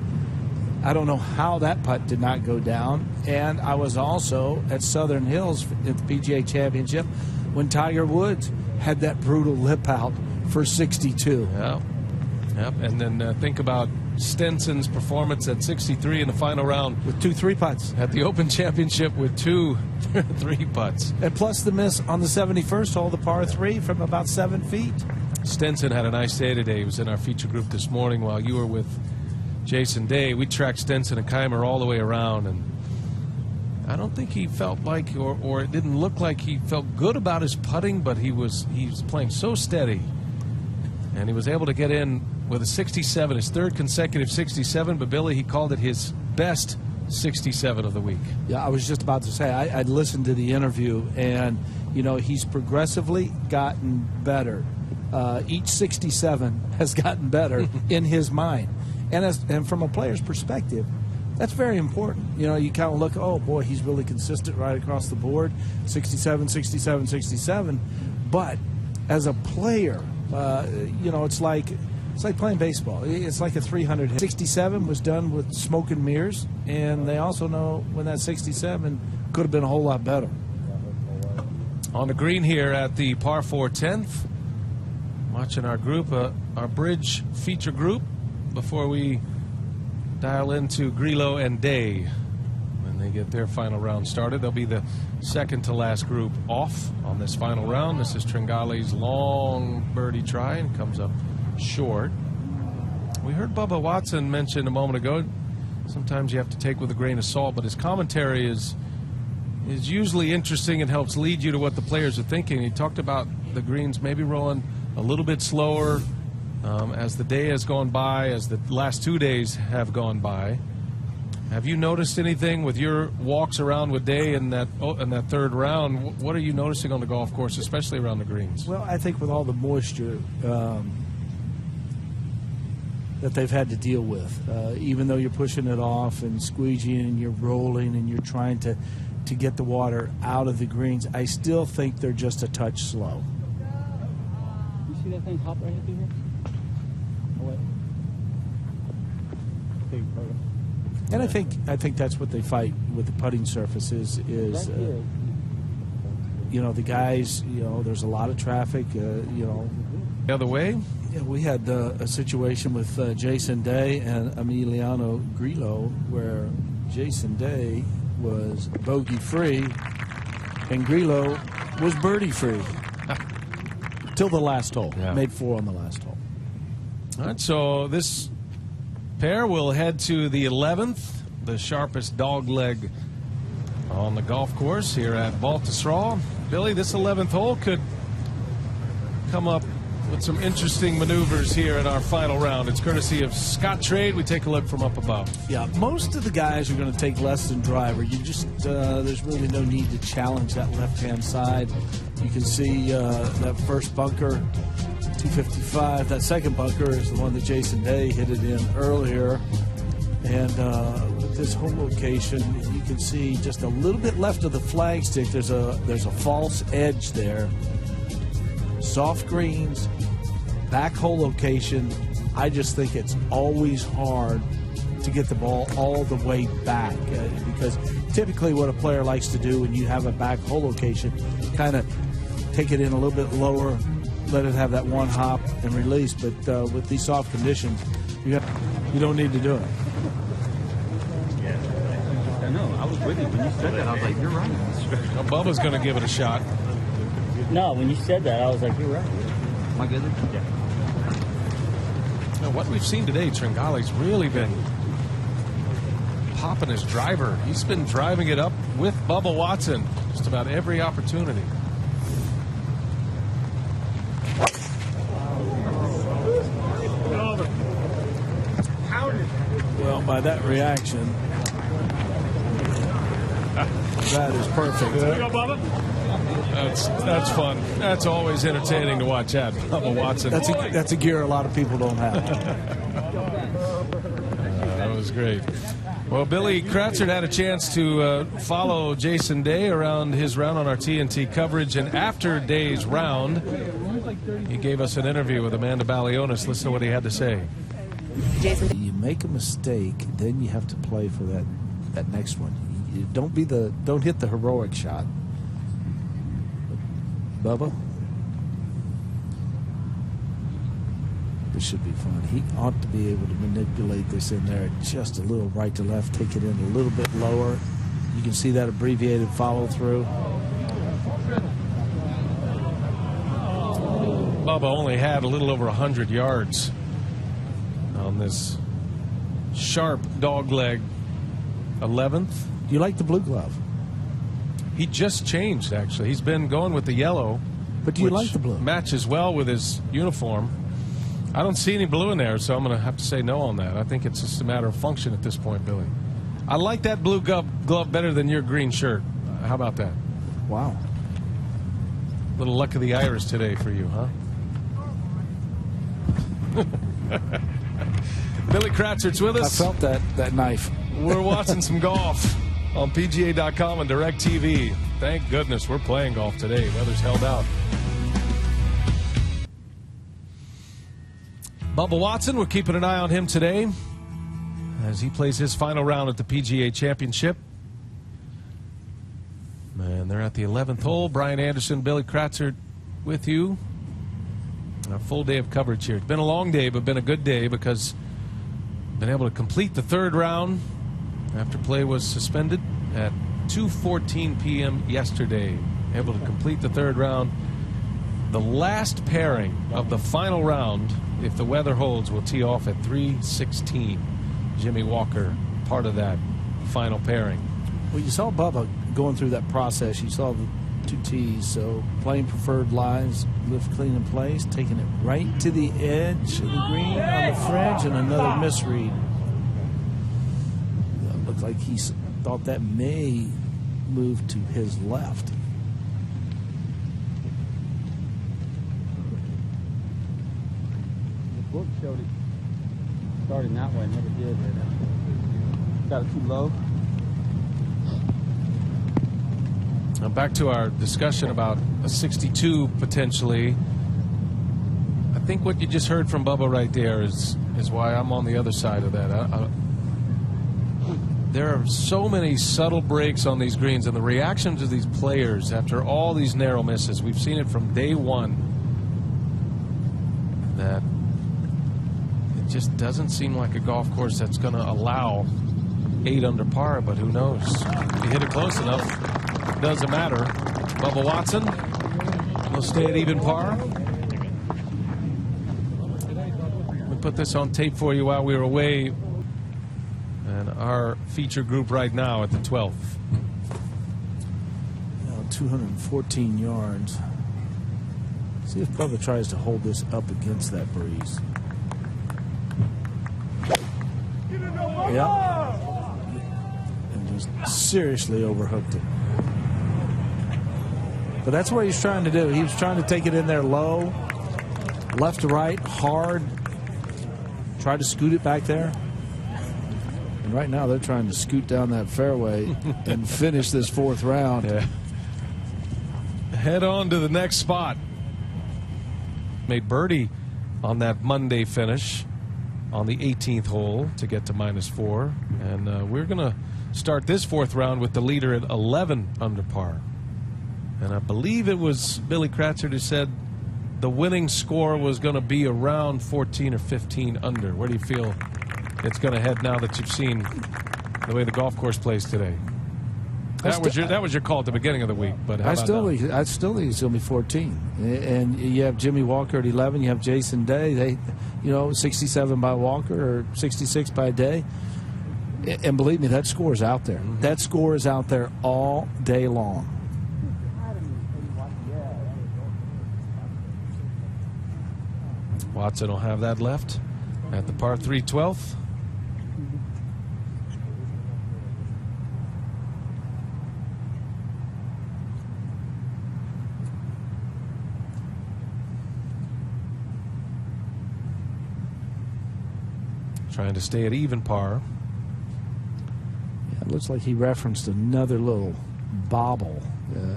I don't know how that putt did not go down. And I was also at Southern Hills at the PGA Championship when Tiger Woods had that brutal lip out for 62. Yeah. Yep. And then think about Stenson's performance at 63 in the final round With 2 3-putts. at the Open Championship with 2 3-putts. And plus the miss on the 71st hole, the par 3 from about 7 feet. Stenson had a nice day today. He was in our feature group this morning while you were with Jason Day. We tracked Stenson and Keimer all the way around, and I don't think he felt like, or it didn't look like he felt good about his putting, but he was playing so steady, and he was able to get in with a 67, his 3rd consecutive 67. But Billy, he called it his best 67 of the week. Yeah, I was just about to say, I'd listened to the interview, and, he's progressively gotten better. Each 67 has gotten better in his mind. And from a player's perspective, that's very important. You kind of look, oh, boy, he's really consistent right across the board, 67, 67, 67. But as a player, it's like playing baseball. It's like a 300 hit. 67 was done with smoke and mirrors, and they also know when that 67 could have been a whole lot better. On the green here at the par 4 10th, watching our group, our bridge feature group, before we dial into Grillo and Day. When they get their final round started, they'll be the second to last group off on this final round. This is Tringale's long birdie try, and comes up short. We heard Bubba Watson mention a moment ago, sometimes you have to take with a grain of salt, but his commentary is usually interesting and helps lead you to what the players are thinking. He talked about the greens maybe rolling a little bit slower as the day has gone by, as the last 2 days have gone by. Have you noticed anything with your walks around with Day in that 3rd round? What are you noticing on the golf course, especially around the greens? Well, I think with all the moisture that they've had to deal with, even though you're pushing it off and squeegeeing and you're rolling and you're trying to get the water out of the greens, I still think they're just a touch slow. You see that thing hop right through here? Oh, wait. Big photo. And I think that's what they fight with the putting surfaces is Right here. the guys, there's a lot of traffic, The other way? Yeah, we had a situation with Jason Day and Emiliano Grillo where Jason Day was bogey free and Grillo was birdie free till the last hole. Yeah. Made 4 on the last hole. All right, so this pair will head to the 11th, the sharpest dog leg on the golf course here at Baltusrol. Billy, this 11th hole could come up with some interesting maneuvers here in our final round. It's courtesy of Scott Trade. We take a look from up above. Yeah, most of the guys are going to take less than driver. You just there's really no need to challenge that left-hand side. You can see that first bunker, 255. That second bunker is the one that Jason Day hit it in earlier. And with this home location, you can see just a little bit left of the flagstick. There's a false edge there. Soft greens, back hole location. I just think it's always hard to get the ball all the way back because typically what a player likes to do when you have a back hole location, kind of take it in a little bit lower, let it have that one hop and release. But with these soft conditions, you don't need to do it. I know. I was with you when you said that. I was like, you're right. Now, Bubba's going to give it a shot. No, when you said that, I was like, you're right. Am I good? Yeah. Now, what we've seen today, Tringale's really been popping his driver. He's been driving it up with Bubba Watson just about every opportunity. Well, by that reaction, that is perfect. That's fun. That's always entertaining to watch that, Bubba Watson. That's a gear a lot of people don't have. That was great. Well, Billy Kratzert had a chance to follow Jason Day around his round on our TNT coverage, and after Day's round, he gave us an interview with Amanda Balionis. Listen to what he had to say. You make a mistake, then you have to play for that next one. You don't hit the heroic shot. Bubba? This should be fun. He ought to be able to manipulate this in there just a little right to left, take it in a little bit lower. You can see that abbreviated follow through. Bubba only had a little over 100 yards on this sharp dogleg 11th. Do you like the blue glove? He just changed, actually. He's been going with the yellow. But do you like the blue? Matches well with his uniform. I don't see any blue in there, so I'm going to have to say no on that. I think it's just a matter of function at this point, Billy. I like that blue glove better than your green shirt. How about that? Wow. Little luck of the Irish today for you, huh? Billy Kratzert's with us. I felt that knife. We're watching some golf on PGA.com and DirecTV. Thank goodness we're playing golf today. Weather's held out. Bubba Watson, we're keeping an eye on him today as he plays his final round at the PGA Championship. And they're at the 11th hole. Brian Anderson, Billy Kratzer with you. A full day of coverage here. It's been a long day, but been a good day because been able to complete the third round after play was suspended at 2:14 p.m. yesterday. Able to complete the third round. The last pairing of the final round, if the weather holds, will tee off at 3:16. Jimmy Walker, part of that final pairing. Well, you saw Bubba going through that process. You saw the two tees, so playing preferred lies, lift clean in place, taking it right to the edge of the green on the fringe, and another misread. It looked like he thought that may move to his left. The book showed it starting that way, never did. Got it too low. Now back to our discussion about a 62 potentially. I think what you just heard from Bubba right there is why I'm on the other side of that. There are so many subtle breaks on these greens, and the reactions of these players after all these narrow misses. We've seen it from day one. That it just doesn't seem like a golf course that's going to allow 8 under par, but who knows? If you hit it close enough, it doesn't matter. Bubba Watson will stay at even par. We put this on tape for you while we were away, and our feature group right now at the 12th. 214 yards. See if Bubba tries to hold this up against that breeze. Yeah. And just seriously overhooked it. But that's what he's trying to do. He was trying to take it in there low, left to right, hard, try to scoot it back there. And right now they're trying to scoot down that fairway and finish this fourth round. Yeah. Head on to the next spot. Made birdie on that Monday finish on the 18th hole to get to -4. And we're going to start this fourth round with the leader at 11 under par. And I believe it was Billy Kratzer who said the winning score was going to be around 14 or 15 under. Where do you feel it's going to head now that you've seen the way the golf course plays today? That was your call at the beginning of the week, but I still think it's going to be 14. And you have Jimmy Walker at 11. You have Jason Day. 67 by Walker or 66 by Day. And believe me, that score is out there. Mm-hmm. That score is out there all day long. Watson will have that left at the par 3 12th. Trying to stay at even par. Yeah, it looks like he referenced another little bobble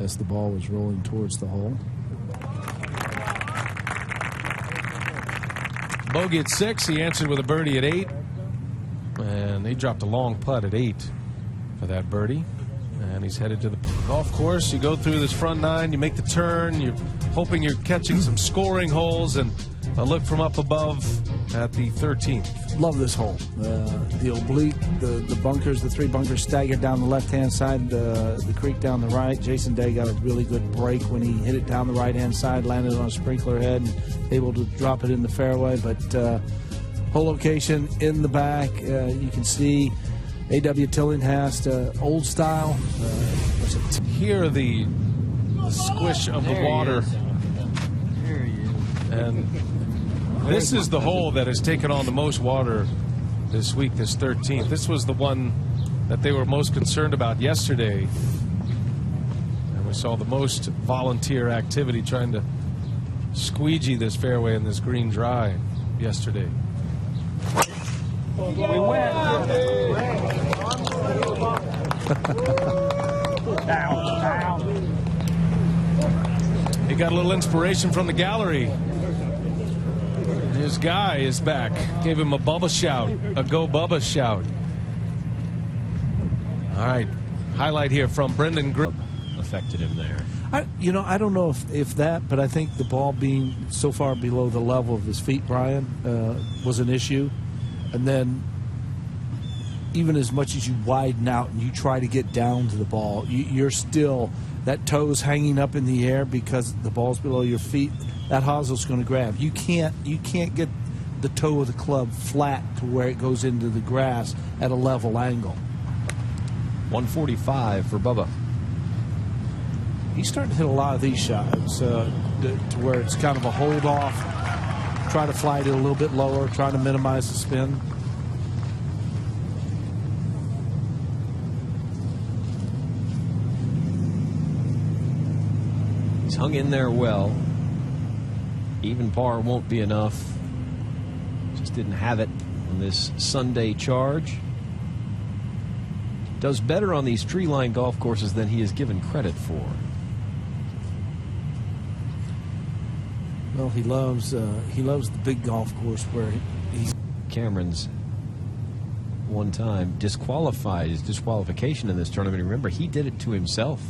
as the ball was rolling towards the hole. Bogey at 6. He answered with a birdie at 8. And they dropped a long putt at 8 for that birdie. And he's headed to the golf course. You go through this front nine, you make the turn, you're hoping you're catching some scoring holes, and a look from up above at the 13th. Love this hole. The oblique, the bunkers, the 3 bunkers staggered down the left-hand side, the creek down the right. Jason Day got a really good break when he hit it down the right-hand side, landed on a sprinkler head, and able to drop it in the fairway. But hole location in the back, you can see A.W. Tillinghast, old style. Hear the squish of the water. And this is the hole that has taken on the most water this week, this 13th. This was the one that they were most concerned about yesterday. And we saw the most volunteer activity trying to squeegee this fairway and this green dry yesterday. We win. He got a little inspiration from the gallery. His guy is back. Gave him a Bubba shout, a Go Bubba shout. All right, highlight here from Brendan Grimm. Affected him there. I don't know if that, but I think the ball being so far below the level of his feet, Brian, was an issue. And then even as much as you widen out and you try to get down to the ball, you're still, that toe's hanging up in the air because the ball's below your feet. That hossel's going to grab. You can't get the toe of the club flat to where it goes into the grass at a level angle. 145 for Bubba. He's starting to hit a lot of these shots to where it's kind of a hold off, try to fly it a little bit lower, try to minimize the spin. He's hung in there well. Even par won't be enough. Just didn't have it on this Sunday charge. Does better on these tree-lined golf courses than he is given credit for. Well, he loves the big golf course where he's. Cameron's one time disqualified, his disqualification in this tournament. Remember, he did it to himself.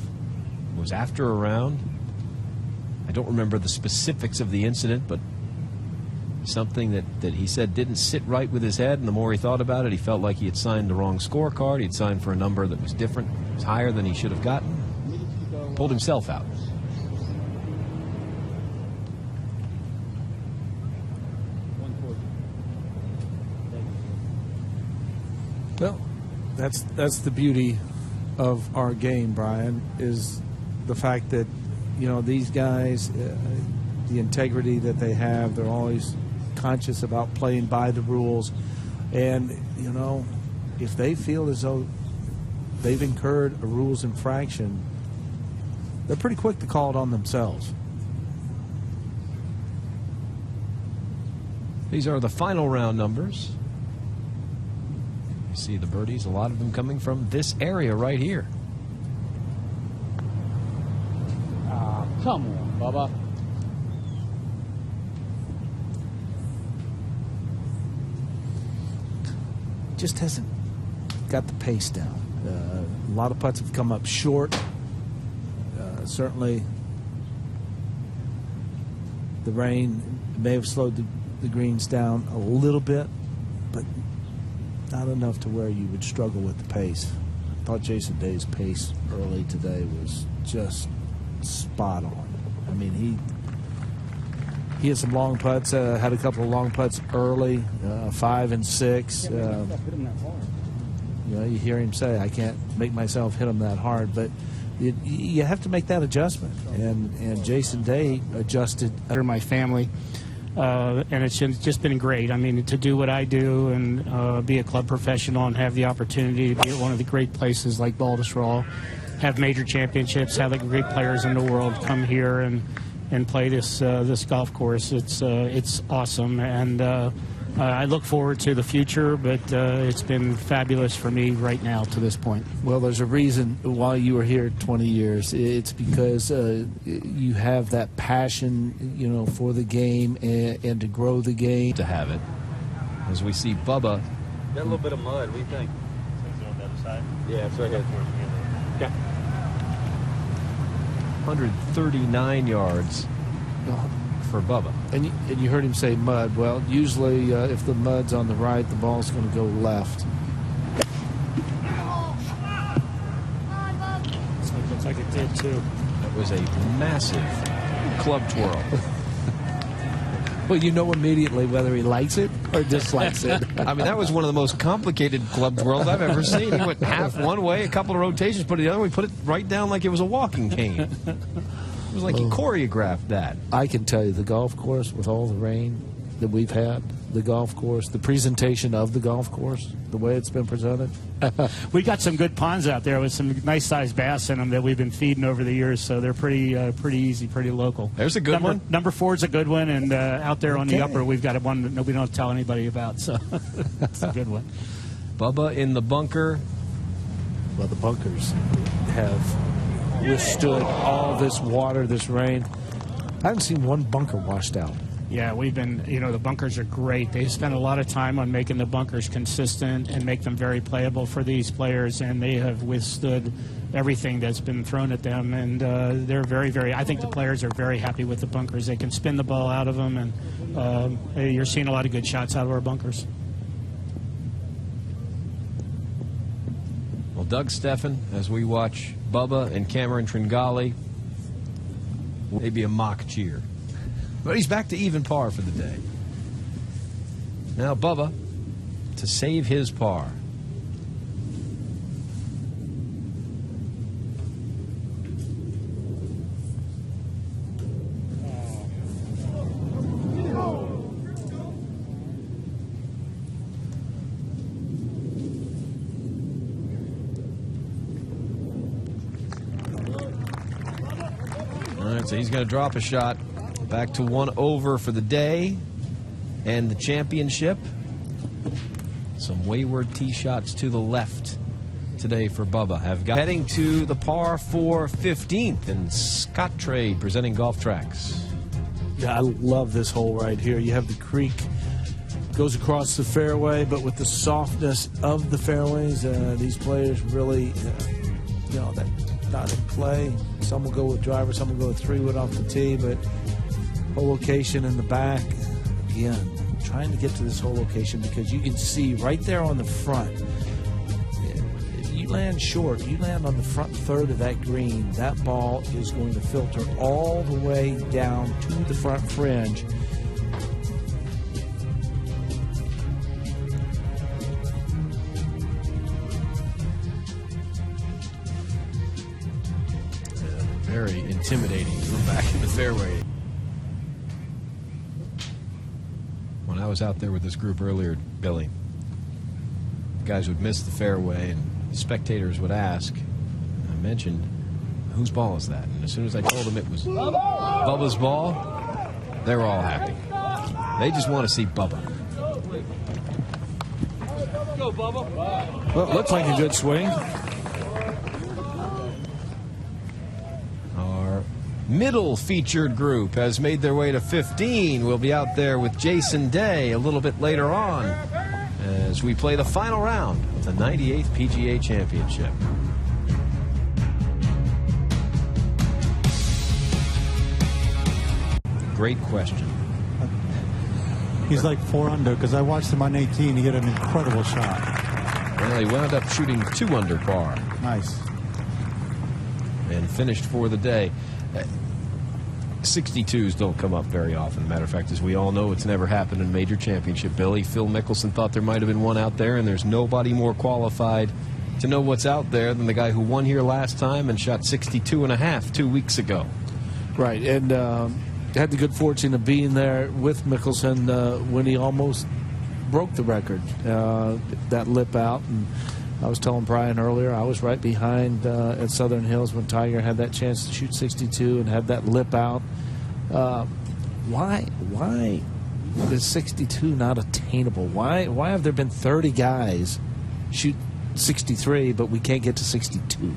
It was after a round. I don't remember the specifics of the incident, but something that he said didn't sit right with his head, and the more he thought about it, he felt like he had signed the wrong scorecard. He'd signed for a number that was different, was higher than he should have gotten. Pulled himself out. Well, that's the beauty of our game, Brian, is the fact that, you know, these guys, the integrity that they have, they're always conscious about playing by the rules. And, you know, if they feel as though they've incurred a rules infraction, they're pretty quick to call it on themselves. These are the final round numbers. You see the birdies, a lot of them coming from this area right here. Come on, Bubba. Just hasn't got the pace down. A lot of putts have come up short. Certainly the rain may have slowed the greens down a little bit, but not enough to where you would struggle with the pace. I thought Jason Day's pace early today was just spot on. I mean, he had some long putts, had a couple of long putts early, 5 and 6. You know, you hear him say, I can't make myself hit him that hard, but you have to make that adjustment. And Jason Day adjusted. My family, and it's just been great. I mean, to do what I do and be a club professional and have the opportunity to be at one of the great places like Baltusrol, have major championships, have the great players in the world come here and play this golf course. It's awesome, and I look forward to the future, but it's been fabulous for me right now to this point. Well, there's a reason why you were here 20 years. It's because you have that passion, you know, for the game and to grow the game. To have it. As we see Bubba. Got a little bit of mud. What do you think? On the other side? Yeah, it's right here. Yeah. 139 yards for Bubba. And you heard him say mud. Well, usually if the mud's on the right, the ball's going to go left. So it looks like it did too. That was a massive club twirl. Well, you know immediately whether he likes it or dislikes it. I mean, that was one of the most complicated club twirls I've ever seen. He went half one way, a couple of rotations, put it the other way, put it right down like it was a walking cane. It was like he choreographed that. I can tell you the golf course, with all the rain that we've had, the golf course, the presentation of the golf course, the way it's been presented. We got some good ponds out there with some nice-sized bass in them that we've been feeding over the years, so they're pretty easy, pretty local. There's a good one. Number 4's a good one, and out there on the upper, we've got one that we don't tell anybody about, so that's a good one. Bubba in the bunker. Well, the bunkers have withstood all this water, this rain. I haven't seen one bunker washed out. Yeah, we've been, the bunkers are great. They spend a lot of time on making the bunkers consistent and make them very playable for these players, and they have withstood everything that's been thrown at them, and they're very, I think the players are very happy with the bunkers. They can spin the ball out of them, and you're seeing a lot of good shots out of our bunkers. Well, Doug Steffen, as we watch Bubba and Cameron Tringali, maybe a mock cheer. But he's back to even par for the day. Now Bubba to save his par. All right, so he's going to drop a shot. Back to 1 over for the day and the championship. Some wayward tee shots to the left today for Bubba. Heading to the par 4 15th in Scottrade, presenting Golf Tracks. Yeah, I love this hole right here. You have the creek goes across the fairway, but with the softness of the fairways, these players really, that not in play. Some will go with driver, some will go with 3-wood off the tee, but whole location in the back. Again, trying to get to this whole location because you can see right there on the front. If you land short, you land on the front third of that green, that ball is going to filter all the way down to the front fringe. Very intimidating from back in the fairway. When I was out there with this group earlier, Billy, guys would miss the fairway and spectators would ask, I mentioned, whose ball is that? And as soon as I told them it was Bubba's ball, they were all happy. They just want to see Bubba. Go, Bubba. Well, it looks like a good swing. Our middle featured group has made their way to 15. We'll be out there with Jason Day a little bit later on as we play the final round of the 98th PGA Championship. Great question. He's like 4 under because I watched him on 18. He hit an incredible shot. Well, he wound up shooting 2 under par. Nice. And finished for the day. 62s don't come up very often. Matter of fact, as we all know, it's never happened in a major championship. Billy, Phil Mickelson thought there might have been one out there, and there's nobody more qualified to know what's out there than the guy who won here last time and shot 62.5 2 weeks ago. Right, and had the good fortune of being there with Mickelson when he almost broke the record, that lip out. And I was telling Brian earlier, I was right behind at Southern Hills when Tiger had that chance to shoot 62 and have that lip out. Why is 62 not attainable? Why have there been 30 guys shoot 63, but we can't get to 62?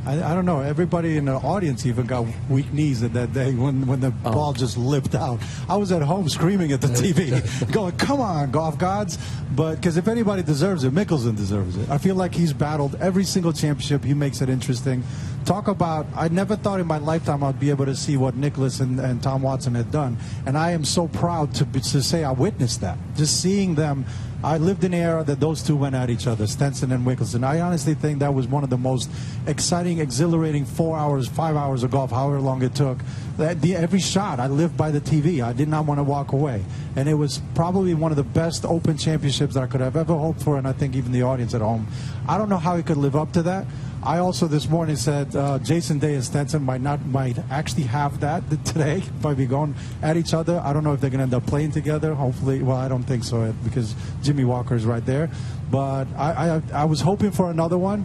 I don't know. Everybody in the audience even got weak knees that day when the ball just lipped out. I was at home screaming at the TV, going, "Come on, golf gods!" But because if anybody deserves it, Mickelson deserves it. I feel like he's battled every single championship. He makes it interesting. Talk about, I never thought in my lifetime I'd be able to see what Nicklaus and Tom Watson had done, and I am so proud to say I witnessed that. Just seeing them. I lived in an era that those two went at each other, Stenson and Mickelson. I honestly think that was one of the most exciting, exhilarating 4 hours, 5 hours of golf, however long it took. Every shot, I lived by the TV. I did not want to walk away. And it was probably one of the best Open championships that I could have ever hoped for, and I think even the audience at home. I don't know how he could live up to that. I also this morning said Jason Day and Stenson might actually have that today, might be going at each other. I don't know if they're going to end up playing together. Hopefully, well, I don't think so because Jimmy Walker is right there. But I was hoping for another one.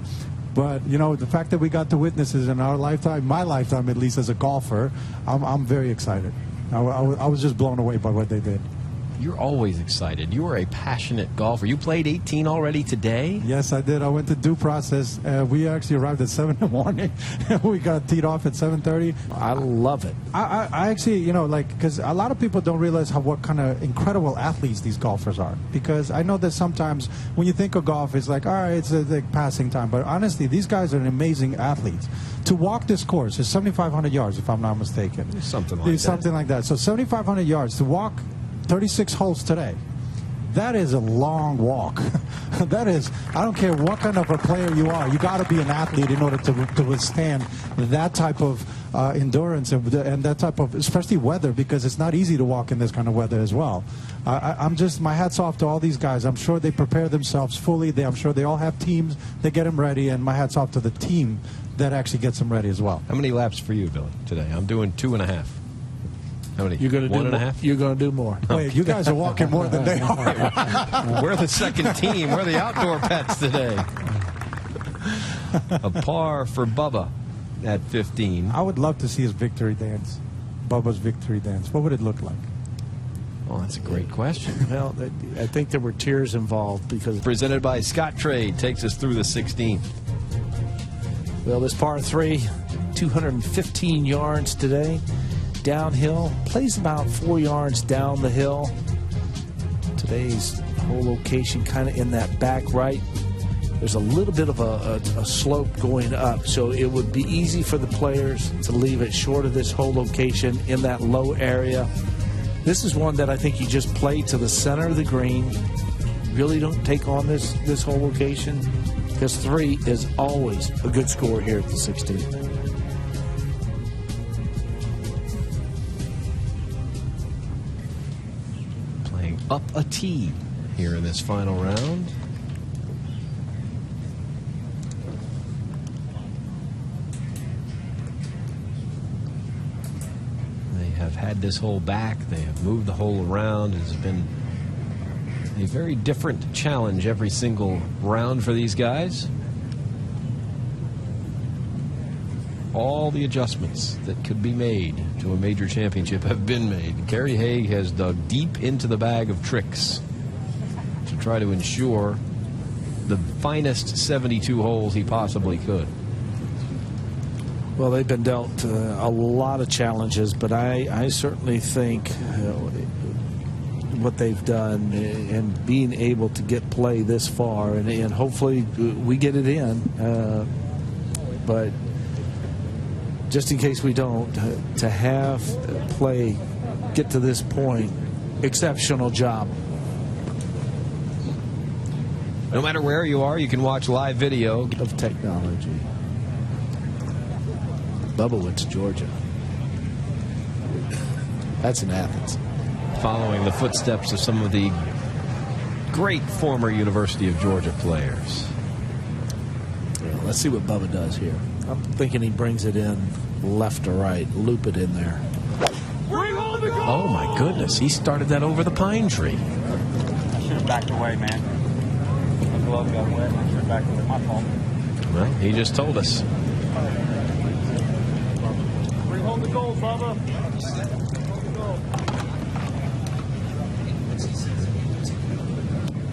But, you know, the fact that we got to witness it in our lifetime, my lifetime at least as a golfer, I'm very excited. I was just blown away by what they did. You're always excited. You are a passionate golfer. You played 18 already today? Yes, I did. I went to due process. We actually arrived at 7 in the morning. We got teed off at 7:30. I love it. I actually, you know, like, because a lot of people don't realize what kind of incredible athletes these golfers are. Because I know that sometimes when you think of golf, it's like, all right, it's a like, passing time. But honestly, these guys are amazing athletes. To walk this course is 7,500 yards, if I'm not mistaken. Something like that. So 7,500 yards to walk 36 holes today. That is a long walk. That is, I don't care what kind of a player you are, you got to be an athlete in order to withstand that type of endurance and that type of, especially weather, because it's not easy to walk in this kind of weather as well. I'm just, my hat's off to all these guys. I'm sure they prepare themselves fully. I'm sure they all have teams that get them ready, and my hat's off to the team that actually gets them ready as well. How many laps for you, Billy, today? I'm doing 2.5. How many? You're going to do 1.5? You're going to do more. Wait, you guys are walking more than they are. We're the second team. We're the outdoor pets today. A par for Bubba at 15. I would love to see his victory dance, Bubba's victory dance. What would it look like? Oh, that's a great question. Well, I think there were tears involved because... Presented by Scott Trade takes us through the 16th. Well, this par 3, 215 yards today. Downhill, plays about 4 yards down the hill. Today's whole location kind of in that back right. There's a little bit of a slope going up, so it would be easy for the players to leave it short of this whole location in that low area. This is one that I think you just play to the center of the green. Really don't take on this whole location, because 3 is always a good score here at the 16th. Up a tee here in this final round. They have had this hole back. They have moved the hole around. It has been a very different challenge every single round for these guys. All the adjustments that could be made to a major championship have been made. Gary Haig has dug deep into the bag of tricks to try to ensure the finest 72 holes he possibly could. Well, they've been dealt a lot of challenges, but I certainly think what they've done and being able to get play this far, and hopefully we get it in, but just in case we don't, to have play get to this point, exceptional job. No matter where you are, you can watch live video of technology. Bubba went to Georgia. That's in Athens. Following the footsteps of some of the great former University of Georgia players. Yeah, let's see what Bubba does here. I'm thinking he brings it in left to right, loop it in there. Oh my goodness, he started that over the pine tree. I should have backed away, man. My glove got wet. I should have backed away. My fault. Well, he just told us. Bring home the gold, Bubba.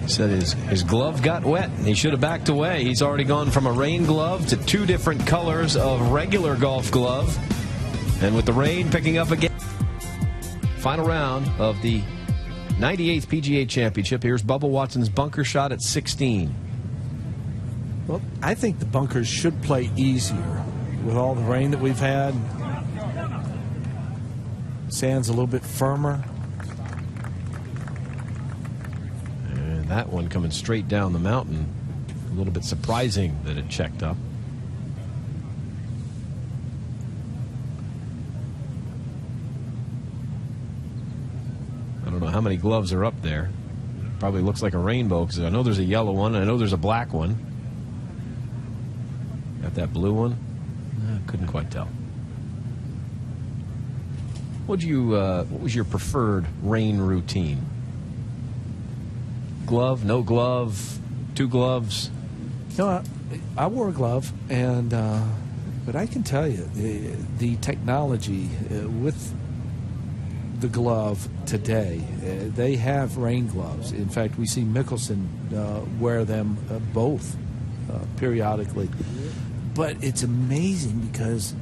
Said his glove got wet and he should have backed away. He's already gone from a rain glove to 2 different colors of regular golf glove. And with the rain picking up again. Final round of the 98th PGA Championship. Here's Bubba Watson's bunker shot at 16. Well, I think the bunkers should play easier with all the rain that we've had. Sand's a little bit firmer. And that one coming straight down the mountain. A little bit surprising that it checked up. I don't know how many gloves are up there. Probably looks like a rainbow because I know there's a yellow one and I know there's a black one. Got that blue one? Couldn't quite tell. What was your preferred rain routine? Glove, no glove, 2 gloves? No, I wore a glove, and but I can tell you the technology with the glove today. They have rain gloves. In fact, we see Mickelson wear them both periodically. But it's amazing because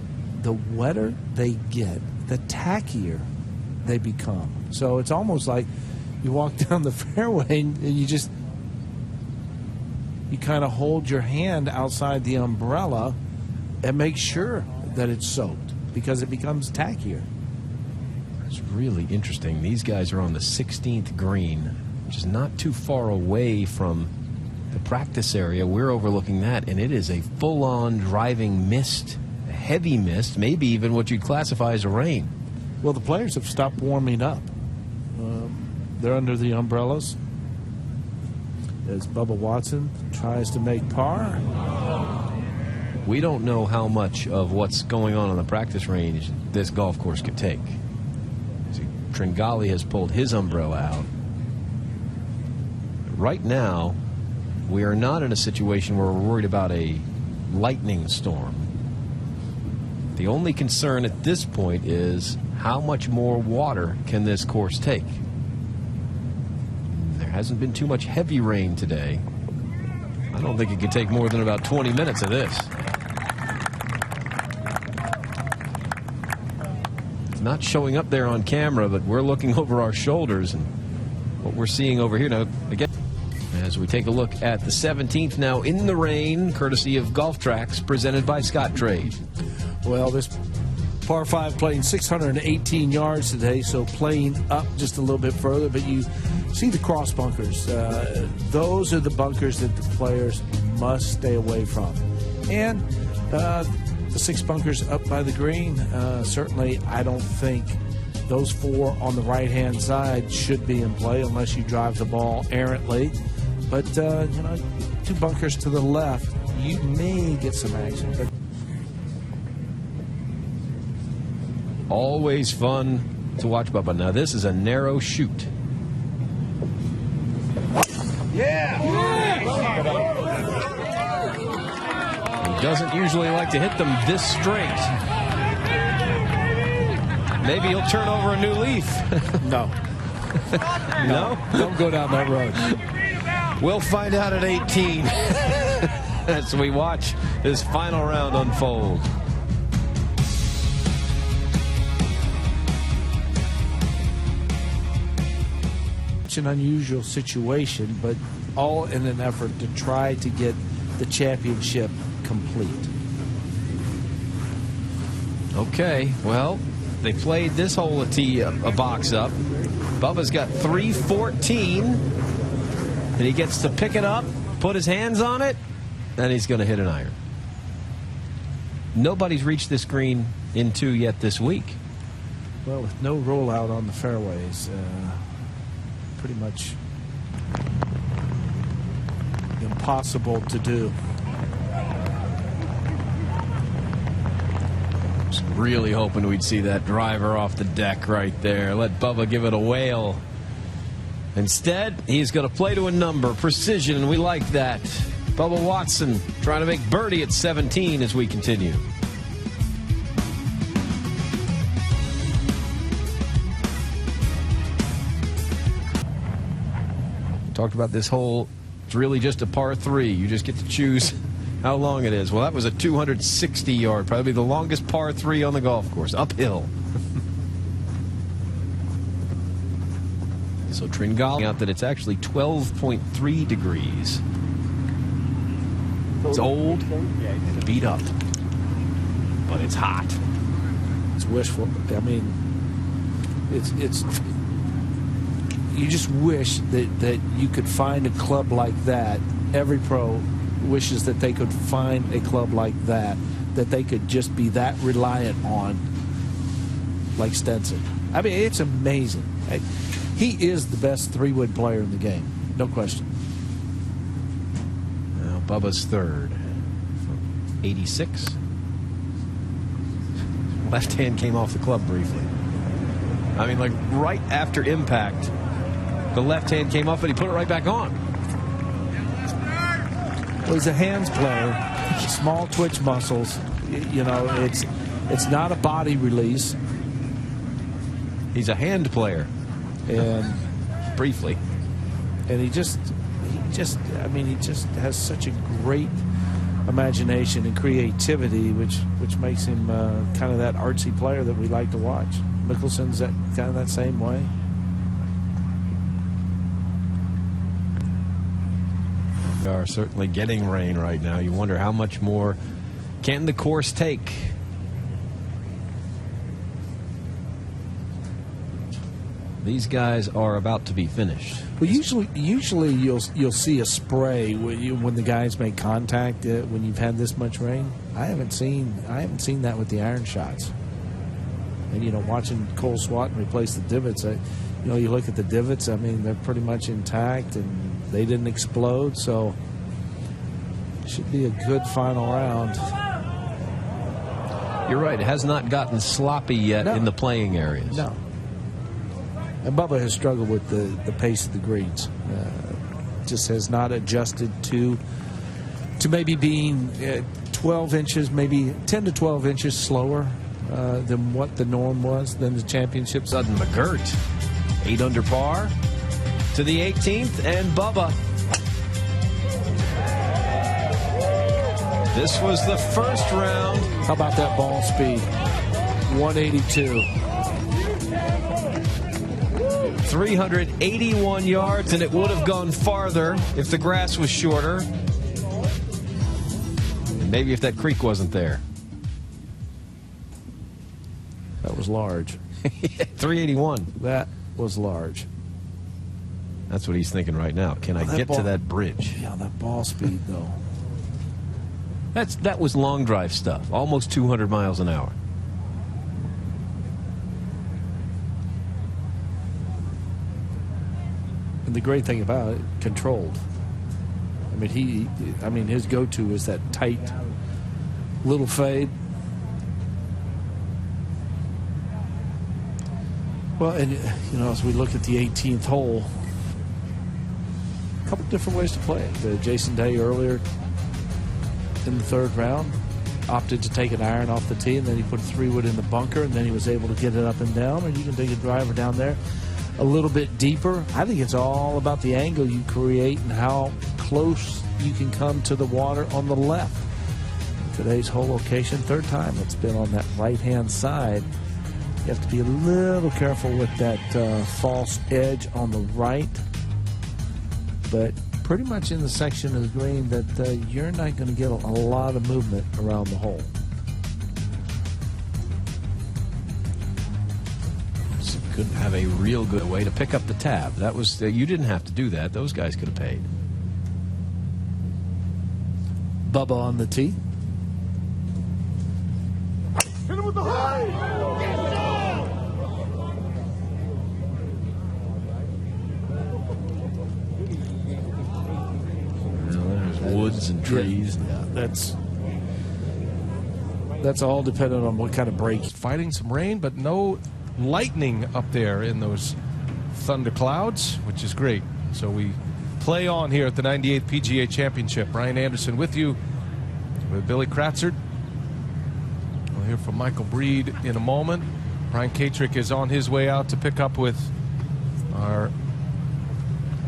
the wetter they get, the tackier they become. So it's almost like you walk down the fairway and you kind of hold your hand outside the umbrella and make sure that it's soaked because it becomes tackier. It's really interesting. These guys are on the 16th green, which is not too far away from the practice area. We're overlooking that, and it is a full-on driving mist, heavy mist, maybe even what you'd classify as a rain. Well, the players have stopped warming up. They're under the umbrellas as Bubba Watson tries to make par. We don't know how much of what's going on the practice range this golf course could take. See, Tringali has pulled his umbrella out. Right now, we are not in a situation where we're worried about a lightning storm. The only concern at this point is how much more water can this course take? There hasn't been too much heavy rain today. I don't think it could take more than about 20 minutes of this. It's not showing up there on camera, but we're looking over our shoulders and what we're seeing over here. Now, again, as we take a look at the 17th now in the rain, courtesy of Golf Tracks, presented by Scott Trade. Well, this par 5 playing 618 yards today, so playing up just a little bit further, but you see the cross bunkers. Those are the bunkers that the players must stay away from. And the 6 bunkers up by the green, certainly I don't think those 4 on the right-hand side should be in play unless you drive the ball errantly. But, 2 bunkers to the left, you may get some action. But always fun to watch Bubba. Now, this is a narrow shoot. yeah! He doesn't usually like to hit them this straight. Maybe he'll turn over a new leaf. No. No? Don't go down that road. We'll find out at 18 as we watch this final round unfold. It's an unusual situation, but all in an effort to try to get the championship complete. Okay, well, they played this hole a tee a box up. Bubba's got 314, and he gets to pick it up, put his hands on it, and he's going to hit an iron. Nobody's reached this green in 2 yet this week. Well, with no rollout on the fairways, pretty much impossible to do. Just really hoping we'd see that driver off the deck right there. Let Bubba give it a wail. Instead, he's going to play to a number, precision, and we like that. Bubba Watson trying to make birdie at 17 as we continue. Talked about this hole. It's really just a par 3. You just get to choose how long it is. Well, that was a 260-yard, probably the longest par 3 on the golf course, uphill. So Tringali out that it's actually 12.3 degrees. It's old and beat up, but it's hot. It's wishful. I mean, it's. You just wish that you could find a club like that. Every pro wishes that they could find a club like that they could just be that reliant on, like Stenson. I mean, it's amazing. He is the best 3-wood player in the game, no question. Now Bubba's third from 86. Left hand came off the club briefly. I mean, like right after impact, the left hand came off, but he put it right back on. Well, he's a hands player, small twitch muscles. You know, it's not a body release. He's a hand player. And briefly. And he just has such a great imagination and creativity, which makes him kind of that artsy player that we like to watch. Mickelson's kind of that same way. We are certainly getting rain right now. You wonder how much more can the course take? These guys are about to be finished. Well, usually you'll see a spray when the guys make contact when you've had this much rain. I haven't seen that with the iron shots. And watching Cole Swatton replace the divots, you look at the divots. I mean, they're pretty much intact and they didn't explode. So it should be a good final round. You're right. It has not gotten sloppy yet in the playing areas. No. And Bubba has struggled with the pace of the greens. Just has not adjusted to maybe being 12 inches, maybe 10 to 12 inches slower than what the norm was, than the championship. Sudden McGirt, 8 under par to the 18th, and Bubba. This was the first round. How about that ball speed? 182. 381 yards, and it would have gone farther if the grass was shorter. And maybe if that creek wasn't there. That was large. 381. That was large. That's what he's thinking right now. Can I get to that bridge? Yeah, that ball speed, though. That was long drive stuff. Almost 200 miles an hour. And the great thing about it, controlled. I mean, his go-to is that tight little fade. Well, and as we look at the 18th hole, a couple different ways to play it. Jason Day earlier in the third round opted to take an iron off the tee, and then he put a 3-wood in the bunker, and then he was able to get it up and down. And you can take a driver down there a little bit deeper. I think it's all about the angle you create and how close you can come to the water on the left. Today's hole location, third time it's been on that right-hand side. You have to be a little careful with that false edge on the right, but pretty much in the section of the green that you're not going to get a lot of movement around the hole. Couldn't have a real good way to pick up the tab. That was you didn't have to do that. Those guys could have paid. Bubba on the tee. Hit him with the high. There's woods and trees. Yeah, that's all dependent on what kind of break. Fighting some rain, but no lightning up there in those thunder clouds, which is great. So we play on here at the 98th PGA Championship. Brian Anderson with you with Billy Kratzert. We'll hear from Michael Breed in a moment. Brian Katrick is on his way out to pick up with our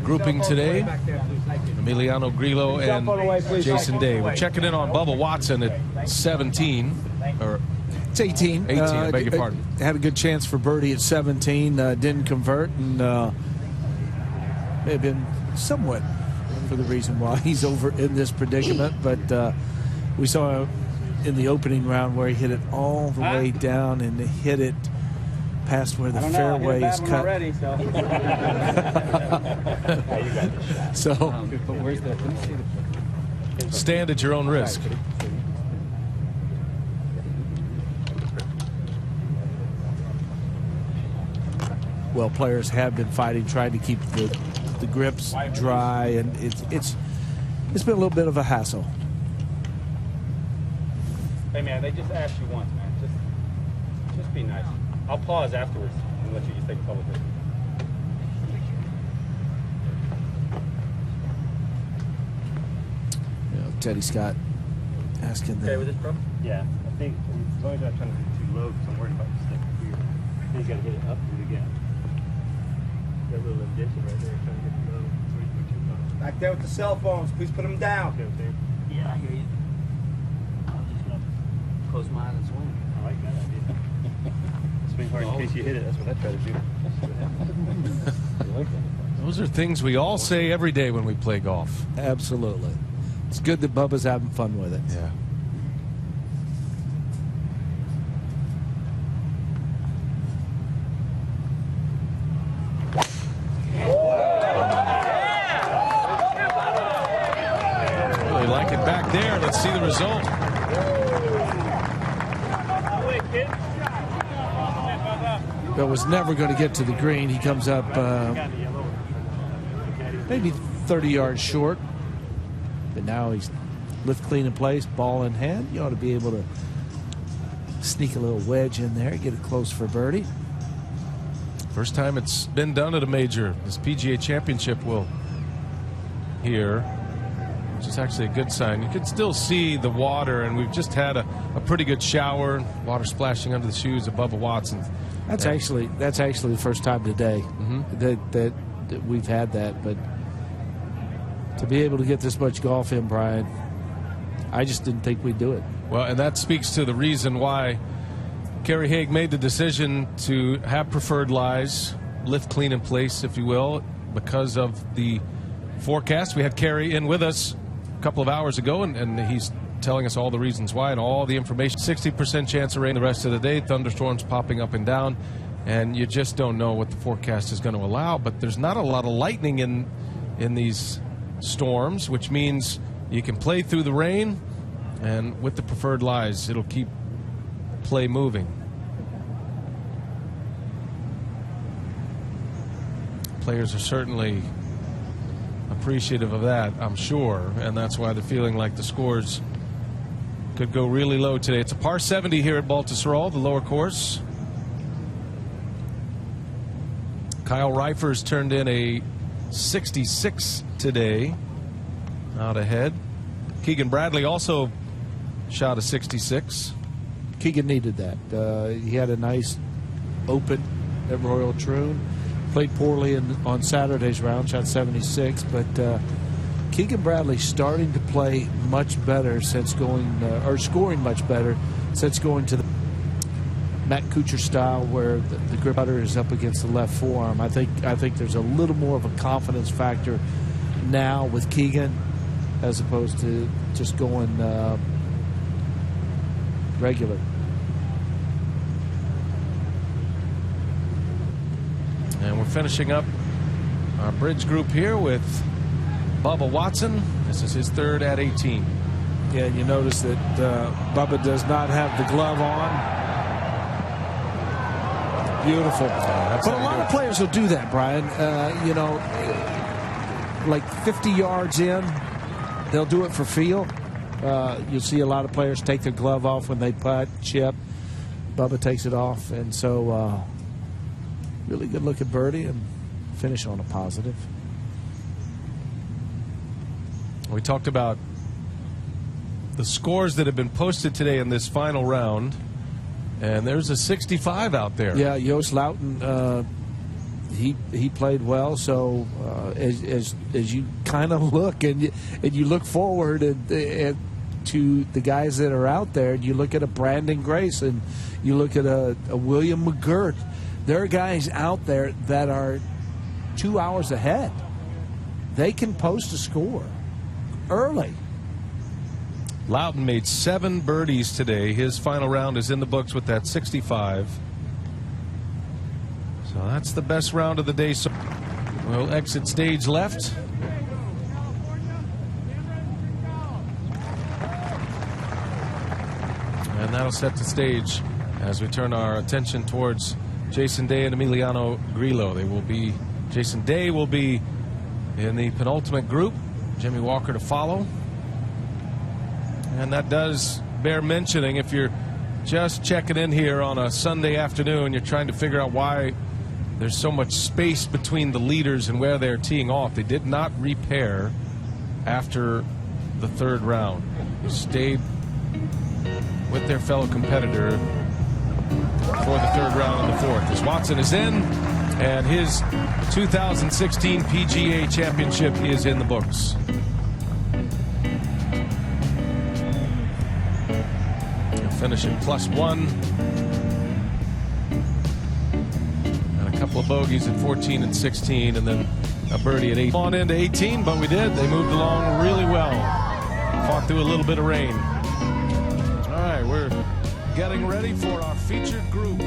grouping today. Emiliano Grillo and Jason Day. We're checking in on Bubba Watson at 17. Or it's 18. 18, I beg your pardon. Had a good chance for birdie at 17. Didn't convert, and may have been somewhat for the reason why he's over in this predicament. But we saw in the opening round where he hit it all the way down and hit it past where the fairway is cut. Already, so. So, but where's the? Stand at your own risk. well, players have been fighting, trying to keep the grips dry, and it's been a little bit of a hassle. Hey man, they just asked you once, man. Just be nice. I'll pause afterwards and let you just take a couple of pictures. Teddy Scott asking Okay with this, bro? Yeah, I think as long as I'm not trying to get too low, because I'm worried about the stick here. I think you got to hit it up through the gap. That little addition right there, trying to get it low. So you put your thumb. Back there with the cell phones, please put them down. Okay. Yeah, I hear you. I'm just going to close my eyes and swing. I like that idea. Swing hard in case you hit it. That's what I try to do. Those are things we all say every day when we play golf. Absolutely. It's good that Bubba's having fun with it. Yeah. Really like it back there. Let's see the result. That was never going to get to the green. He comes up maybe 30 yards short. But now he's lift clean in place, ball in hand. You ought to be able to sneak a little wedge in there, get it close for birdie. First time it's been done at a major. This PGA Championship will here, which is actually a good sign. You can still see the water, and we've just had a pretty good shower. Water splashing under the shoes of Bubba Watson. That's actually the first time today that we've had that, but to be able to get this much golf in, Brian, I just didn't think we'd do it. Well, and that speaks to the reason why Kerry Haig made the decision to have preferred lies, lift clean in place, if you will, because of the forecast. We had Kerry in with us a couple of hours ago, and he's telling us all the reasons why and all the information. 60% chance of rain the rest of the day, thunderstorms popping up and down, and you just don't know what the forecast is going to allow. But there's not a lot of lightning in these storms, which means you can play through the rain, and with the preferred lies, it'll keep play moving. Players are certainly appreciative of that, I'm sure, and that's why they're feeling like the scores could go really low today. It's a par 70 here at Baltusrol, the lower course. Kyle Reifers turned in a 66 today, out ahead. Keegan Bradley also shot a 66. Keegan needed that. He had a nice open at Royal Troon. Played poorly on Saturday's round, shot 76, but Keegan Bradley starting to play much better since going, or scoring much better since going to the Matt Kuchar style, where the grip putter is up against the left forearm. I think there's a little more of a confidence factor now with Keegan as opposed to just going regular. And we're finishing up our bridge group here with Bubba Watson. This is his third at 18. Yeah, you notice that Bubba does not have the glove on. Beautiful. But a lot of players will do that, Brian. You know, like 50 yards in, they'll do it for feel. You'll see a lot of players take their glove off when they putt, chip. Bubba takes it off, and so really good looking birdie and finish on a positive. We talked about the scores that have been posted today in this final round, and there's a 65 out there. Yeah, Joost Luiten he played well. So as you kind of look and you look forward and to the guys that are out there, and you look at a Brandon Grace and you look at a William McGirt, there are guys out there that are 2 hours ahead. They can post a score early. Loudon made 7 birdies today. His final round is in the books with that 65. So that's the best round of the day. So we'll exit stage left. And that'll set the stage as we turn our attention towards Jason Day and Emiliano Grillo. Jason Day will be in the penultimate group. Jimmy Walker to follow. And that does bear mentioning if you're just checking in here on a Sunday afternoon, you're trying to figure out why there's so much space between the leaders and where they're teeing off. They did not repair after the 3rd round. They stayed with their fellow competitor for the 3rd round and the 4th. As Watson is in, and his 2016 PGA Championship is in the books. He'll finish at +1. And a couple of bogeys at 14 and 16, and then a birdie at 8. On into 18, but we did. They moved along really well. Fought through a little bit of rain. All right, we're getting ready for our featured group.